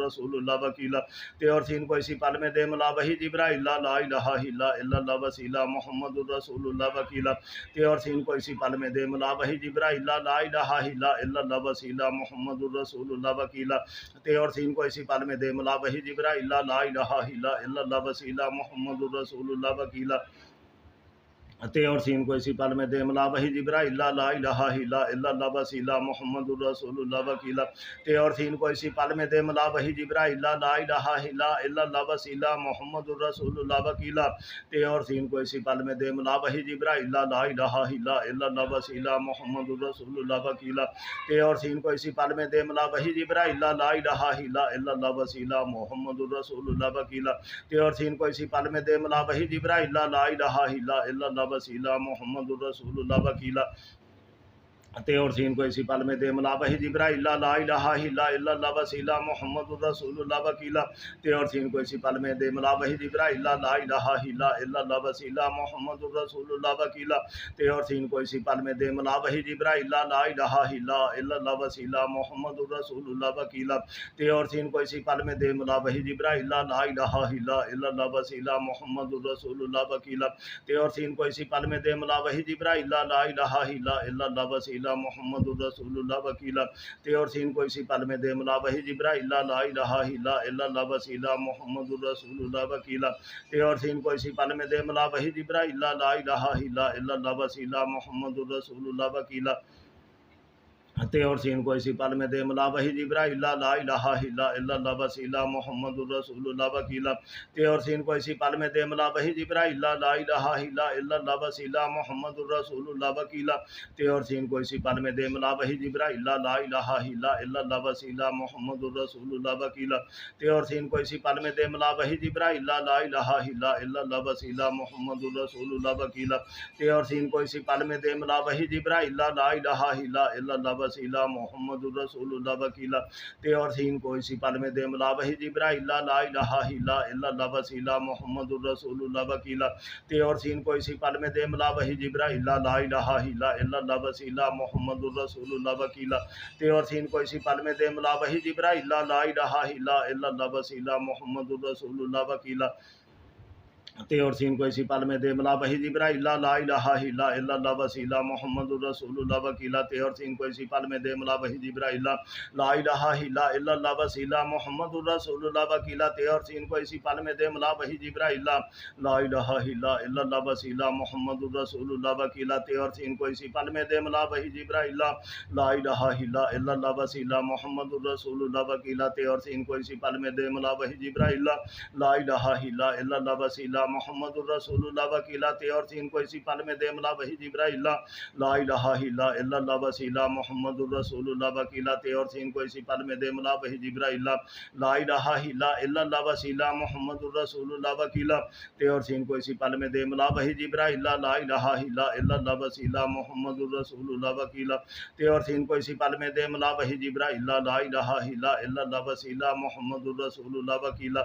الرسول اللہ وکیلہ تے اور سین کو اسی پل میں دے ملا وحی جبرائیل لا الہ الا اللہ وسیلہ محمد الرسول اللہ وکیلہ تے اور سین کو اسی پل میں دے ملا وحی جبرائیل لا الہ الا اللہ وسیلہ محمد الرسول اللہ وکیلہ تے اور سین کو اسی پل میں دے ملا وحی جبرائیل لا الہ الا اللہ وسیلہ محمد الرسول اللہ وکیلہ تے اور سین کو اسی پل میں دے ملا وحی جبرائیل لا الہ الا اللہ وسیلہ محمد الرسول اللہ وکیلہ تے اور سین کو اسی پل میں دے ملا وحی جبرائیل لا الہ الا اللہ وسیلہ محمد الرسول اللہ وکیلہ تے اور سین کو اسی پل میں دے ملا وحی جبرائیل لا الہ الا اللہ وسیلہ محمد الرسول اللہ وکیلہ تے اور سین کو اسی پل میں دے ملا وحی جبرائیل لا الہ الا اللہ وسیلہ محمد الرسول اللہ وکیلہ تے اور سین کو اسی پل میں دے ملا وحی جبرائیل لا الہ الا اللہ وسیلہ محمد الرسول اللہ وکیلہ تے اور سین کو اسی پل میں دے ملا وحی جبرائیل لا الہ الا اللہ وسیلہ محمد الرسول اللہ وکیلہ تے اور سین کو اسی پل میں دے ملا وحی جبرائیل لا الہ الا اللہ وسیلہ محمد الرسول اللہ وکیلہ تے اور سین کو اسی پل میں دے ملا وحی جبرائیل لا الہ الا اللہ وسیلہ محمد الرسول اللہ وکیلہ تے اور سین کو اسی پل میں دے ملا وحی جبرائیل لا الہ الا اللہ وسیلہ محمد الرسول اللہ وکیلہ تے اور سین کو اسی پل میں دے ملا وحی جبرائیل لا الہ الا اللہ وسیلہ محمد الرسول اللہ وکیلہ تے اور سین کو اسی پل میں دے ملا وحی جبرائیل لا الہ الا اللہ وسیلہ محمد الرسول اللہ وکیلہ تے اور سین کو اسی پل میں دے ملا وحی جبرائیل لا الہ الا اللہ وسیلہ محمد الرسول اللہ وکیلہ تے اور سین کو اسی پل میں دے ملا وحی جبرائیل لا الہ الا اللہ وسیلہ محمد الرسول اللہ وکیلہ تے اور سین کو اسی پل میں دے ملا وحی جبرائیل لا الہ الا اللہ وسیلہ محمد الرسول اللہ وکیلہ تے اور سین کو اسی پل میں دے ملا وحی جبرائیل لا الہ الا اللہ وسیلہ محمد الرسول اللہ وکیلہ تے اور سین کو اسی پل میں دے ملا وحی جبرائیل لا الہ الا اللہ وسیلہ محمد الرسول اللہ وکیلہ تے اور سین کو اسی پل میں دے ملا وحی جبرائیل لا الہ الا اللہ وسیلہ محمد الرسول اللہ وکیلہ تے اور سین کو اسی پل میں دے ملا وحی جبرائیل لا الہ الا اللہ وسیلہ محمد الرسول اللہ وکیلہ تے اور سین کو اسی پل میں دے ملا وحی جبرائیل لا الہ الا اللہ وسیلہ محمد الرسول اللہ وکیلہ تے اور سین کو اسی پل میں دے ملا بہی جبرائیل لا الہ الا اللہ وسیلہ محمد الرسول اللہ وکیلہ تے اور سین کو اسی پل میں دے ملا بہی جبرائیل لا الہ الا اللہ وسیلہ محمد الرسول اللہ وکیلہ تے اور سین کو اسی پل میں دے ملا بہی جبرائیل لا الہ الا اللہ وسیلہ محمد الرسول اللہ وکیلہ تے اور سین کو اسی پل میں دے ملا بہی جبرائیل لا الہ الا اللہ وسیلہ محمد الرسول اللہ وکیلہ تے اور سین کو اسی پل میں دے ملا بہی جبرائیل لا الہ الا اللہ وسیلہ محمد الرسول اللہ وکیلہ تے اور سین کو اسی پل میں دے ملا بہی جبرائیل لا الہ الا اللہ وسیلہ محمد الرسول اللہ وکیلہ تے اور سین کو اسی پل میں دے ملا بہی جبرائیل لا الہ الا اللہ وسیلہ محمد الرسول اللہ وکیلہ تے اور سین کو اسی پل میں دے ملا بہی جبرائیل لا الہ الا اللہ وسیلہ محمد الرسول اللہ وکیلہ تے اور سین کو اسی پل میں دے ملا بہی جبرائیل لا الہ الا اللہ وسیلہ محمد الرسول اللہ وکیلہ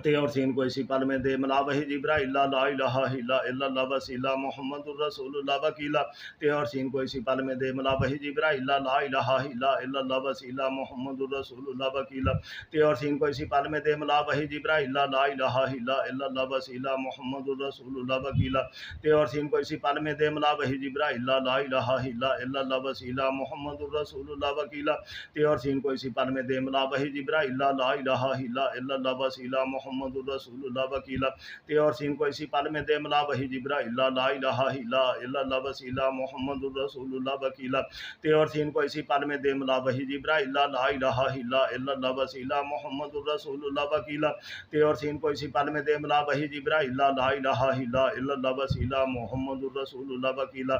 تے اور سین کو اسی پل میں دے ملا بہی جبرائیل لا الہ الا اللہ وسیلہ محمد الرسول اللہ وکیلہ تے اور سین کو اسی پل میں دے ملا بہی جبرائیل لا الہ الا اللہ وسیلہ محمد الرسول اللہ وکیلہ تے اور سین کو اسی پل میں دے ملا بہی جبرائیل لا الہ الا اللہ وسیلہ محمد الرسول اللہ وکیلہ تے اور سین کو اسی پل میں دے ملا بہی جبرائیل لا الہ الا اللہ وسیلہ محمد الرسول اللہ وکیلہ تے اور سین کو اسی پل میں دے ملا بہی جبرائیل لا الہ الا اللہ وسیلہ محمد الرسول اللہ وکیلہ تے اور سین کو اسی پل میں دے ملا بہی جبرائیل لا الہ الا اللہ وسیلہ محمد الرسول اللہ وکیلہ تے اور سین کو اسی پل میں دے ملا بہی جبرائیل لا الہ الا اللہ وسیلہ محمد الرسول اللہ وکیلہ تے اور سین کو اسی پل میں دے ملا بہی جبرائیل لا الہ الا اللہ وسیلہ محمد الرسول اللہ وکیلہ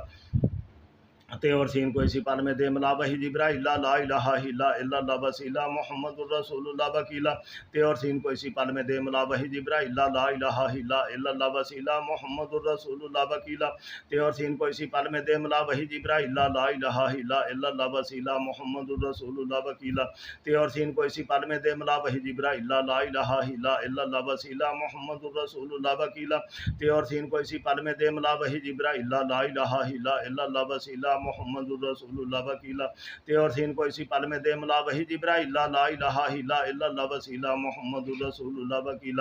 تے اور سین کو اسی پل میں دے ملا بہی جبرائیل لا الہ الا اللہ وسیلہ محمد الرسول اللہ وکیلہ تے اور سین کو اسی پل میں دے ملا بہی جبرائیل لا الہ الا اللہ وسیلہ محمد الرسول اللہ وکیلہ تے اور سین کو اسی پل میں دے ملا بہی جبرائیل لا الہ الا اللہ وسیلہ محمد الرسول اللہ وکیلہ تے اور سین کو اسی پل میں دے ملا بہی جبرائیل لا الہ الا اللہ وسیلہ محمد الرسول اللہ وکیلہ تے اور سین کو اسی پل میں دے ملا بہی جبرائیل لا الہ الا اللہ وسیلہ محمد الرسول اللہ وکیلہ تے اور سین کو اسی پل میں دے ملا بہی جبرائیل لا الہ الا اللہ وسیلہ محمد الرسول اللہ وکیلہ تے اور سین کو اسی پل میں دے ملا بہی جبرائیل لا الہ الا اللہ وسیلہ محمد الرسول اللہ وکیلہ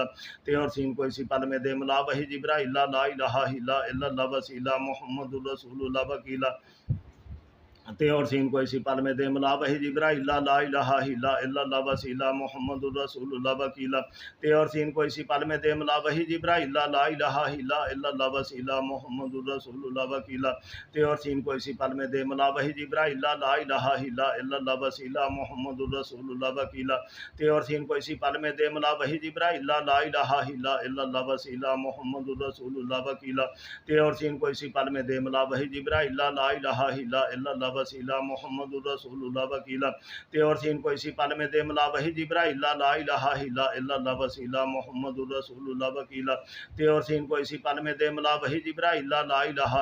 تے اور سین کو اسی پل میں دے ملا بہی جبرائیل لا الہ الا اللہ وسیلہ محمد الرسول اللہ وکیلہ تے اور سین کو اسی پل میں دے ملا بہی جبرائیل لا الہ الا اللہ وسیلہ محمد الرسول اللہ وکیلہ تے اور سین کو اسی پل میں دے ملا بہی جبرائیل لا الہ الا اللہ وسیلہ محمد الرسول اللہ وکیلہ تے اور سین کو اسی پل میں دے ملا بہی جبرائیل لا الہ الا اللہ وسیلہ محمد الرسول اللہ وکیلہ تے اور سین کو اسی پل میں دے ملا بہی جبرائیل لا الہ الا اللہ وسیلہ محمد الرسول اللہ وکیلہ تے اور سین کو اسی پل میں دے ملا بہی جبرائیل لا الہ الا اللہ وسیلہ محمد الرسول اللہ وکیلہ تے اور سین کو اسی پل میں دے ملا بہی جبرائیل لا الہ الا اللہ وسیلہ محمد الرسول اللہ وکیلہ تے اور سین کو اسی پل میں دے ملا بہی جبرائیل لا الہ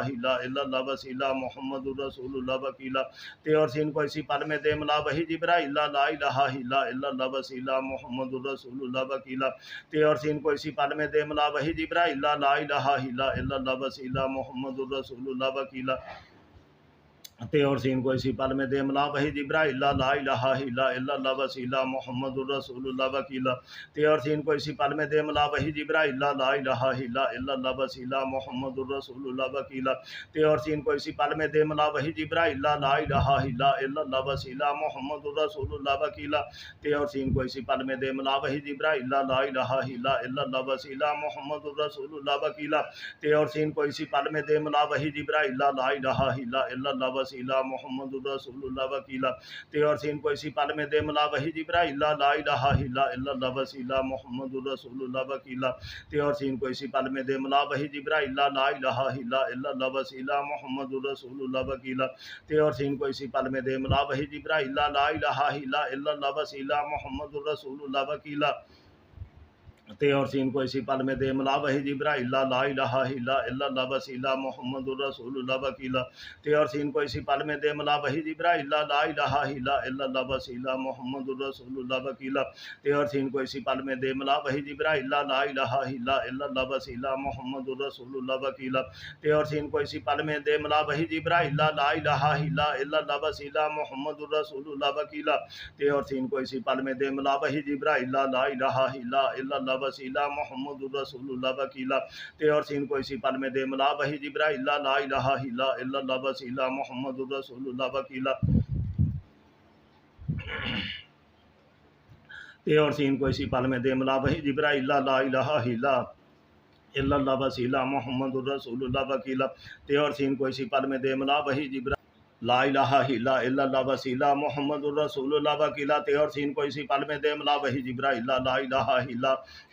الا اللہ وسیلہ محمد الرسول اللہ وکیلہ تے اور سین کو اسی پل میں دے ملا بہی جبرائیل لا الہ الا اللہ وسیلہ محمد الرسول اللہ وکیلہ تے اور سین کو اسی پل میں دے ملا بہی جبرائیل لا الہ الا اللہ وسیلہ محمد الرسول اللہ وکیلہ تے اور سین کو اسی پل میں دے ملا بہی جبرائیل لا الہ الا اللہ وسیلہ محمد الرسول اللہ وکیلہ تے اور سین کو اسی پل میں دے ملا بہی جبرائیل لا الہ الا اللہ وسیلہ محمد الرسول اللہ وکیلہ تے اور سین کو اسی پل میں دے ملا بہی جبرائیل لا الہ الا اللہ وسیلہ محمد الرسول اللہ وکیلہ تے اور سین کو اسی پل میں دے ملا بہی جبرائیل لا الہ الا اللہ وسیلہ محمد الرسول اللہ وکیلہ تے اور سین کو اسی پل میں دے ملا بہی جبرائیل لا الہ الا اللہ وسیلہ محمد الرسول اللہ وکیلہ تے اور سین کو اسی پل میں دے ملا بہی جبرائیل لا الہ الا اللہ وسیلہ محمد الرسول اللہ وکیلہ تے اور سین کو اسی پل میں دے ملا بہی جبرائیل لا الہ الا اللہ وسیلہ محمد الرسول اللہ وکیلہ تے اور سین کو اسی پل میں دے ملا بہی جبرائیل لا الہ الا اللہ وسیلہ محمد الرسول اللہ وکیلہ تے اور سین کو اسی پل میں دے ملا بہی جبرائیل لا الہ الا اللہ وسیلہ محمد الرسول اللہ وکیلہ تے اور سین کو اسی پل میں دے ملا بہی جبرائیل لا الہ الا اللہ وسیلہ محمد الرسول اللہ وکیلہ تے اور سین کو اسی پل میں دے ملا بہی جبرائیل لا الہ الا اللہ وسیلہ محمد الرسول اللہ وکیلہ تے اور سین کو اسی پل میں دے ملا بہی جبرائیل لا الہ الا اللہ اللہ وسیلہ محمد الرسول اللہ وکیلا، تے اور سین کو اسی پل میں دے ملا وحی جبرائیل لا الہ الا اللہ وسیلہ محمد الرسول اللہ وکیلا، تے اور سین کو اسی پل میں دے ملا وحی جبرائیل لا الہ الا اللہ وسیلہ محمد الرسول اللہ وکیلا، تے اور سین کو اسی پل میں دے ملا وحی جبرائیل لا الہ الا اللہ وسیلہ محمد الرسول اللہ وکیلا، تے اور سین کو اسی پل میں دے ملا وحی جبرائیل لا الہ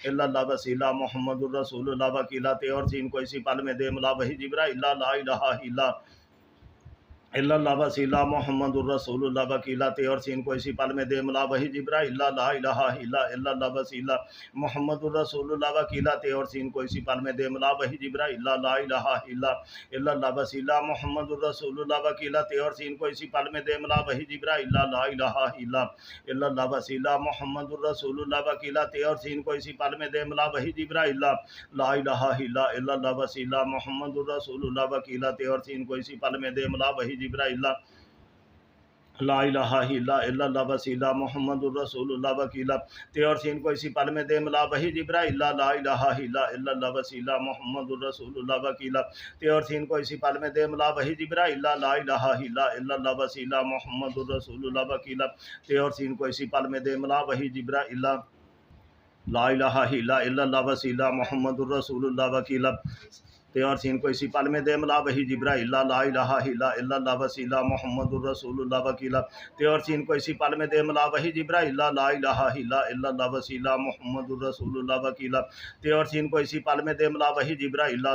الا اللہ وسیلہ محمد الرسول اللہ وکیلا، تے اور سین کو اسی پل میں دے ملا وحی جبرائیل لا الہ الا اللہ وسیلہ محمد الرسول اللہ وکیلا، تے اور سین کو اسی پل میں دے ملا وحی جبرائیل لا الہ الا اللہ وسیلہ محمد الرسول اللہ وکیلا، تے اور سین کو اسی پل میں دے ملا وحی جبرائیل لا الہ الا اللہ وسیلہ محمد الرسول اللہ وکیلا، تے اور سین کو اسی پل میں دے ملا وحی جبرائیل لا الہ الا اللہ وسیلہ محمد الرسول اللہ وکیلا، تے اور سین کو اسی پل میں دے ملا وحی جبرائیل لا الہ الا اللہ وسیلہ محمد الرسول اللہ وکیلا، تے اور سین کو اسی پل میں دے ملا وحی جبرائیل لا الہ الا اللہ وسیلہ محمد الرسول اللہ وکیلا، تے اور سین کو اسی پل میں دے ملا وحی جبرائیل لا الہ الا اللہ وسیلہ محمد الرسول اللہ وکیلا، تے اور سین کو اسی پل میں دے ملا وحی جبرائیل لا الہ الا اللہ وسیلہ محمد الرسول اللہ وکیلا، تے اور سین کو اسی پل میں دے ملا وحی جبرائیل لا الہ الا اللہ وسیلہ محمد الرسول اللہ وکیلا، تے اور سین کو اسی پل میں دے ملا وحی جبرائیل لا الہ الا اللہ وسیلہ محمد الرسول اللہ وکیلا، تے اور سین کو اسی پل میں دے ملا وحی جبرائیل لا الہ الا اللہ وسیلہ محمد الرسول اللہ وکیلا، تے اور سین کو اسی پل میں دے ملا وحی جبرائیل لا الہ الا اللہ وسیلہ محمد الرسول اللہ وکیلا، تے اور سین کو اسی پل میں دے ملا وحی جبرائیل لا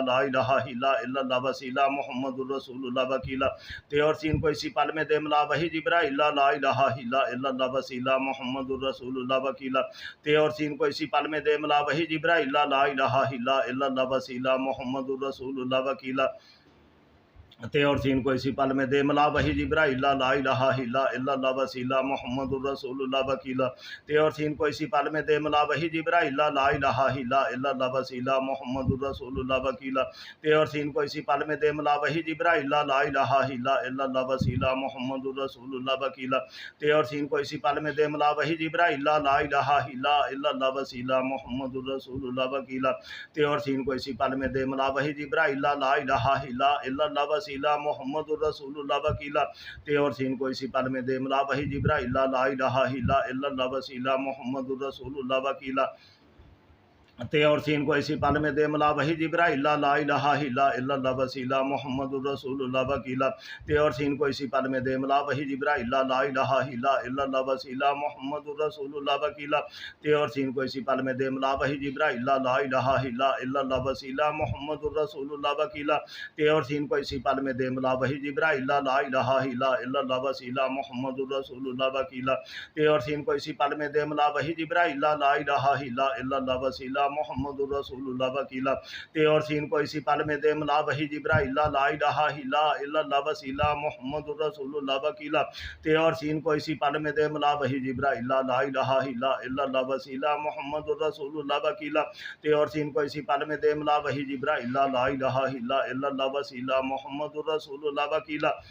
الہ الا اللہ وسیلہ محمد الرسول اللہ وکیلا، تے اور سین کو اسی پل میں دے ملا وحی جبرائیل لا الہ الا اللہ وسیلہ محمد الرسول اللہ وکیلا، تے اور سین کو اسی پل میں دے ملا وحی جبرائیل لا الہ الا اللہ وسیلہ محمد الرسول اللہ وکیلا، تے اور سین کو اسی پل میں دے ملا وحی جبرائیل لا الہ الا اللہ وسیلہ محمد الرسول اللہ وکیلا، تے اور سین کو اسی پل میں دے ملا وحی جبرائیل لا الہ الا اللہ وسیلہ محمد الرسول اللہ وکیلا، تے اور سین کو اسی پل میں دے ملا وحی جبرائیل لا الہ الا اللہ وسیلہ محمد الرسول اللہ وکیلا، تے اور سین کو اسی پل میں دے ملا وحی جبرائیل لا الہ الا اللہ وسیلہ محمد الرسول اللہ وکیلا، تے اور سین کو اسی پل میں دے ملا وحی جبرائیل لا الہ الا اللہ وسیلہ محمد الرسول اللہ وکیلا، تے اور سین کو اسی پل میں دے ملا وحی جبرائیل لا الہ الا اللہ وسیلہ محمد الرسول اللہ وکیلا، تے اور سین کو اسی پل میں دے ملا وحی جبرائیل لا الہ الا اللہ وسیلہ محمد الرسول اللہ وکیلا، تے اور سین کو اسی پل میں دے ملا وحی جبرائیل لا الہ الا اللہ وسیلہ محمد الرسول اللہ وکیلا، تے اور سین کو اسی پل میں دے ملا وحی جبرائیل لا الہ الا اللہ وسیلہ محمد الرسول اللہ وکیلا، تے اور سین کو اسی پل میں دے ملا وحی جبرائیل لا الہ الا اللہ وسیلہ محمد الرسول اللہ وکیلا، تے اور سین کو اسی پل میں دے ملا وحی جبرائیل لا الہ الا اللہ وسیلہ محمد الرسول اللہ وکیلا، تے اور سین کو اسی پل میں دے ملا وحی جبرائیل لا الہ الا اللہ وسیلہ محمد الرسول اللہ وکیلا، تے اور سین کو اسی پل میں دے ملا وحی جبرائیل لا الہ الا اللہ وسیلہ محمد الرسول اللہ وکیلا، تے اور سین کو اسی پل میں دے ملا وحی جبرائیل لا الہ الا اللہ وسیلہ محمد الرسول اللہ وکیلا،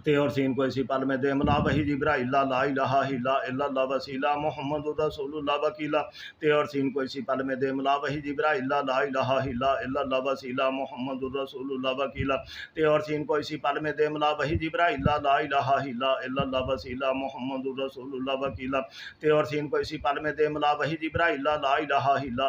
تے اور سین کو اسی پل میں دے ملا وحی جبرائیل لا الہ الا اللہ وسیلہ محمد الرسول اللہ وکیلا، تے اور سین کو اسی پل میں دے ملا وحی جبرائیل لا الہ الا اللہ وسیلہ محمد الرسول اللہ وکیلا، تے اور سین کو اسی پل میں دے ملا وحی جبرائیل لا الہ الا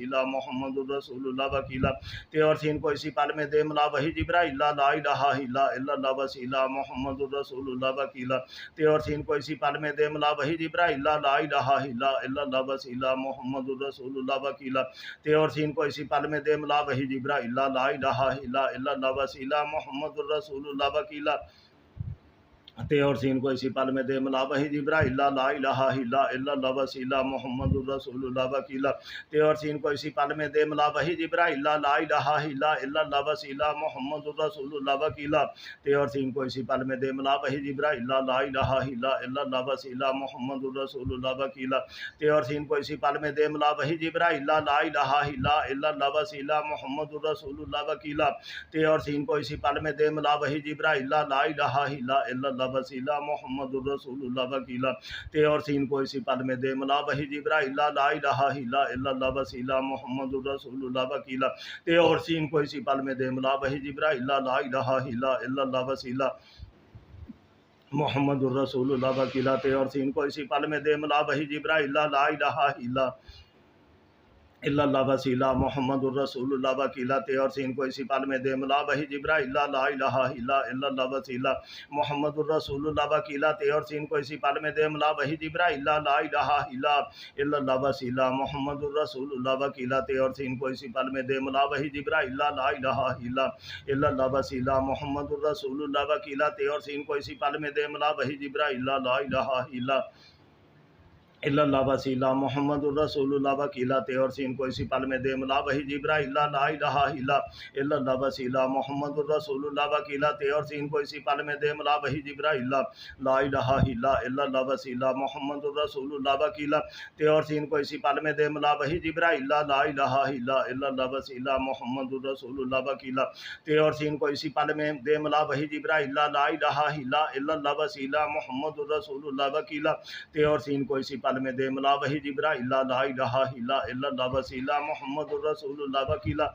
اللہ وسیلہ محمد الرسول اللہ وکیلا، تے اور سین کو اسی پل میں دے ملا وحی جبرائیل لا الہ الا اللہ وسیلہ محمد الرسول اللہ وکیلا، تے اور سین کو اسی پل میں دے ملا وحی جبرائیل لا الہ الا اللہ وسیلہ محمد الرسول اللہ وکیلا، تے اور سین کو اسی پل میں دے ملا وحی جبرائیل لا الہ الا اللہ وسیلہ محمد الرسول اللہ وکیلا، تے اور سین کو اسی پل میں دے ملا وحی جبرائیل لا الہ الا اللہ وسیلہ محمد الرسول اللہ وکیلا، تے اور سین کو اسی پل میں دے ملا وحی جبرائیل لا الہ الا اللہ وسیلہ محمد الرسول اللہ وکیلا، تے اور سین کو اسی پل میں دے ملا وحی جبرائیل لا الہ الا اللہ وسیلہ محمد الرسول اللہ وکیلا، تے اور سین کو اسی پل میں دے ملا وحی جبرائیل لا الہ الا اللہ وسیلہ محمد الرسول اللہ وکیلا، تے اور سین کو اسی پل میں دے ملا وحی جبرائیل لا الہ الا اللہ اللہ وسیلہ محمد الرسول اللہ وکیلا تے اور سین کو اسی پل میں دے ملا وحی جبرائیل لا الہ الا اللہ وسیلہ محمد الرسول اللہ وکیلا تے اور سین کو اسی پل میں دے ملا وحی جبرائیل لا الہ الا اللہ وسیلہ محمد الرسول اللہ وکیلا تے اور سین کو اسی پل میں دے ملا وحی جبرائیل لا الہ الا اللہ وسیلہ محمد الرسول اللہ وکیلا تے اور سین کو اسی پل میں دے ملا وحی جبرائیل لا الہ الا اللہ وسیلہ محمد الرسول اللہ وکیلا تے اور سین کو اسی پل میں دے ملا وحی جبرائیل لا الہ الا اللہ وسیلہ محمد الرسول اللہ وکیلا تے اور سین کو اسی پل میں دے ملا وحی جبرائیل لا الہ الا اللہ وسیلہ محمد الرسول اللہ وکیلا تے اور سین کو اسی پل میں دے ملا وحی جبرائیل لا الہ اللہ وسیلہ محمد الرسول اللہ وکیلا تے اور سین کو اسی پل میں دے ملا وحی جبرائیل لا الہ الا اللہ وسیلہ محمد الرسول اللہ وکیلا تے اور سین کو اسی پل میں دے ملا وحی جبرائیل لا الہ الا اللہ وسیلہ محمد الرسول اللہ وکیلا تے اور سین کو اسی پل میں دے ملا وحی جبرائیل لا الہ الا اللہ وسیلہ محمد الرسول اللہ وکیلا تے اور سین کو اسی پل میں دے ملا وحی جبرائیل لا الہ الا اللہ وسیلہ محمد الرسول اللہ وکیلا تے اور سین کو اسی پل میں دے ملا وحی جبرائیل لا الہ الا اللہ وسیلہ محمد الرسول اللہ وکیلا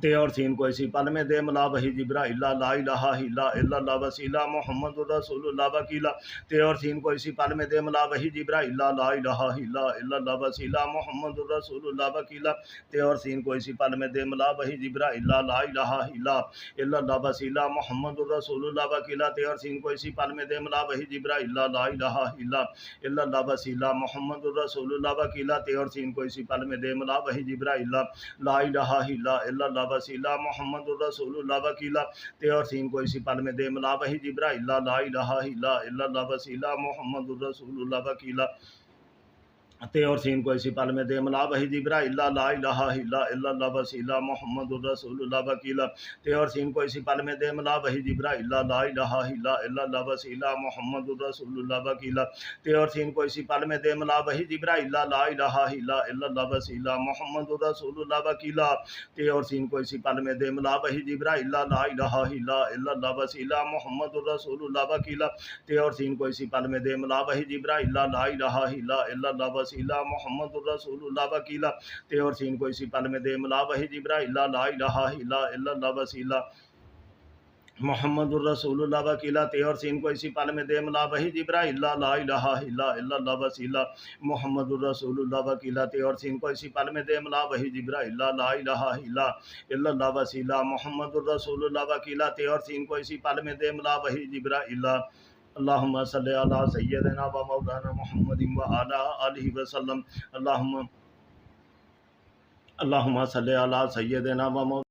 تے اور سین کو اسی پل میں دے ملا وحی جبرائیل لا الہ الا اللہ وسیلہ محمد الرسول اللہ وکیلا تے اور سین کو اسی پل میں دے ملا وحی جبرائیل لا الہ الا اللہ وسیلہ محمد الرسول اللہ وکیلا تے اور سین کو اسی پل میں دے ملا وحی جبرائیل لا الہ الا اللہ وسیلہ محمد الرسول اللہ وکیلا تے اور سین کو اسی پل میں دے ملا وحی جبرائیل لا الہ الا اللہ وسیلہ محمد الرسول اللہ وکیلا تے اور سین کو اسی پل میں دے ملا وحی جبرائیل لا الہ الا اللہ وسیلہ محمد الرسول اللہ وکیلا تے اور سین کو اسی پل میں دے ملا وحی جبرائیل لا الہ الا اللہ وسیلہ محمد الرسول اللہ وکیلا تے اور سین کو اسی پل میں دے ملا وحی جبرائیل لا الہ الا اللہ وسیلہ محمد الرسول اللہ وکیلا تے اور سین کو اسی پل میں دے ملا وحی جبرائیل لا الہ الا اللہ وسیلہ محمد الرسول اللہ وکیلا تے اور سین کو اسی پل میں دے ملا وحی جبرائیل لا الہ الا اللہ وسیلہ محمد الرسول اللہ وکیلا تے اور سین کو اسی پل میں دے ملا وحی جبرائیل لا الہ الا اللہ وسیلہ محمد الرسول اللہ وکیلا تے اور سین کو اسی پل میں دے ملا وحی جبرائیل لا الہ الا اللہ وسیلہ محمد الرسول اللہ وکیلا تے اور سین کو اسی پل میں دے ملا وحی جبرائیل لا الہ الا اللہ وسیلہ محمد الرسول اللہ وکیلا تے اور سین کو اسی پل میں دے ملا وحی جبرائیل لا الہ الا اللہ وسیلہ محمد الرسول اللہ وکیلا تے اور سین کو اسی پل میں دے ملا وحی جبرائیل لا الہ الا اللہ وسیلہ محمد الرسول اللہ وکیلا تے اور سین کو اسی پل میں دے ملا وحی جبرائیل اللہم صلی علی سیدنا و مولانا محمد و علی آلہ وسلم اللہم صلی علی سیدنا و مولانا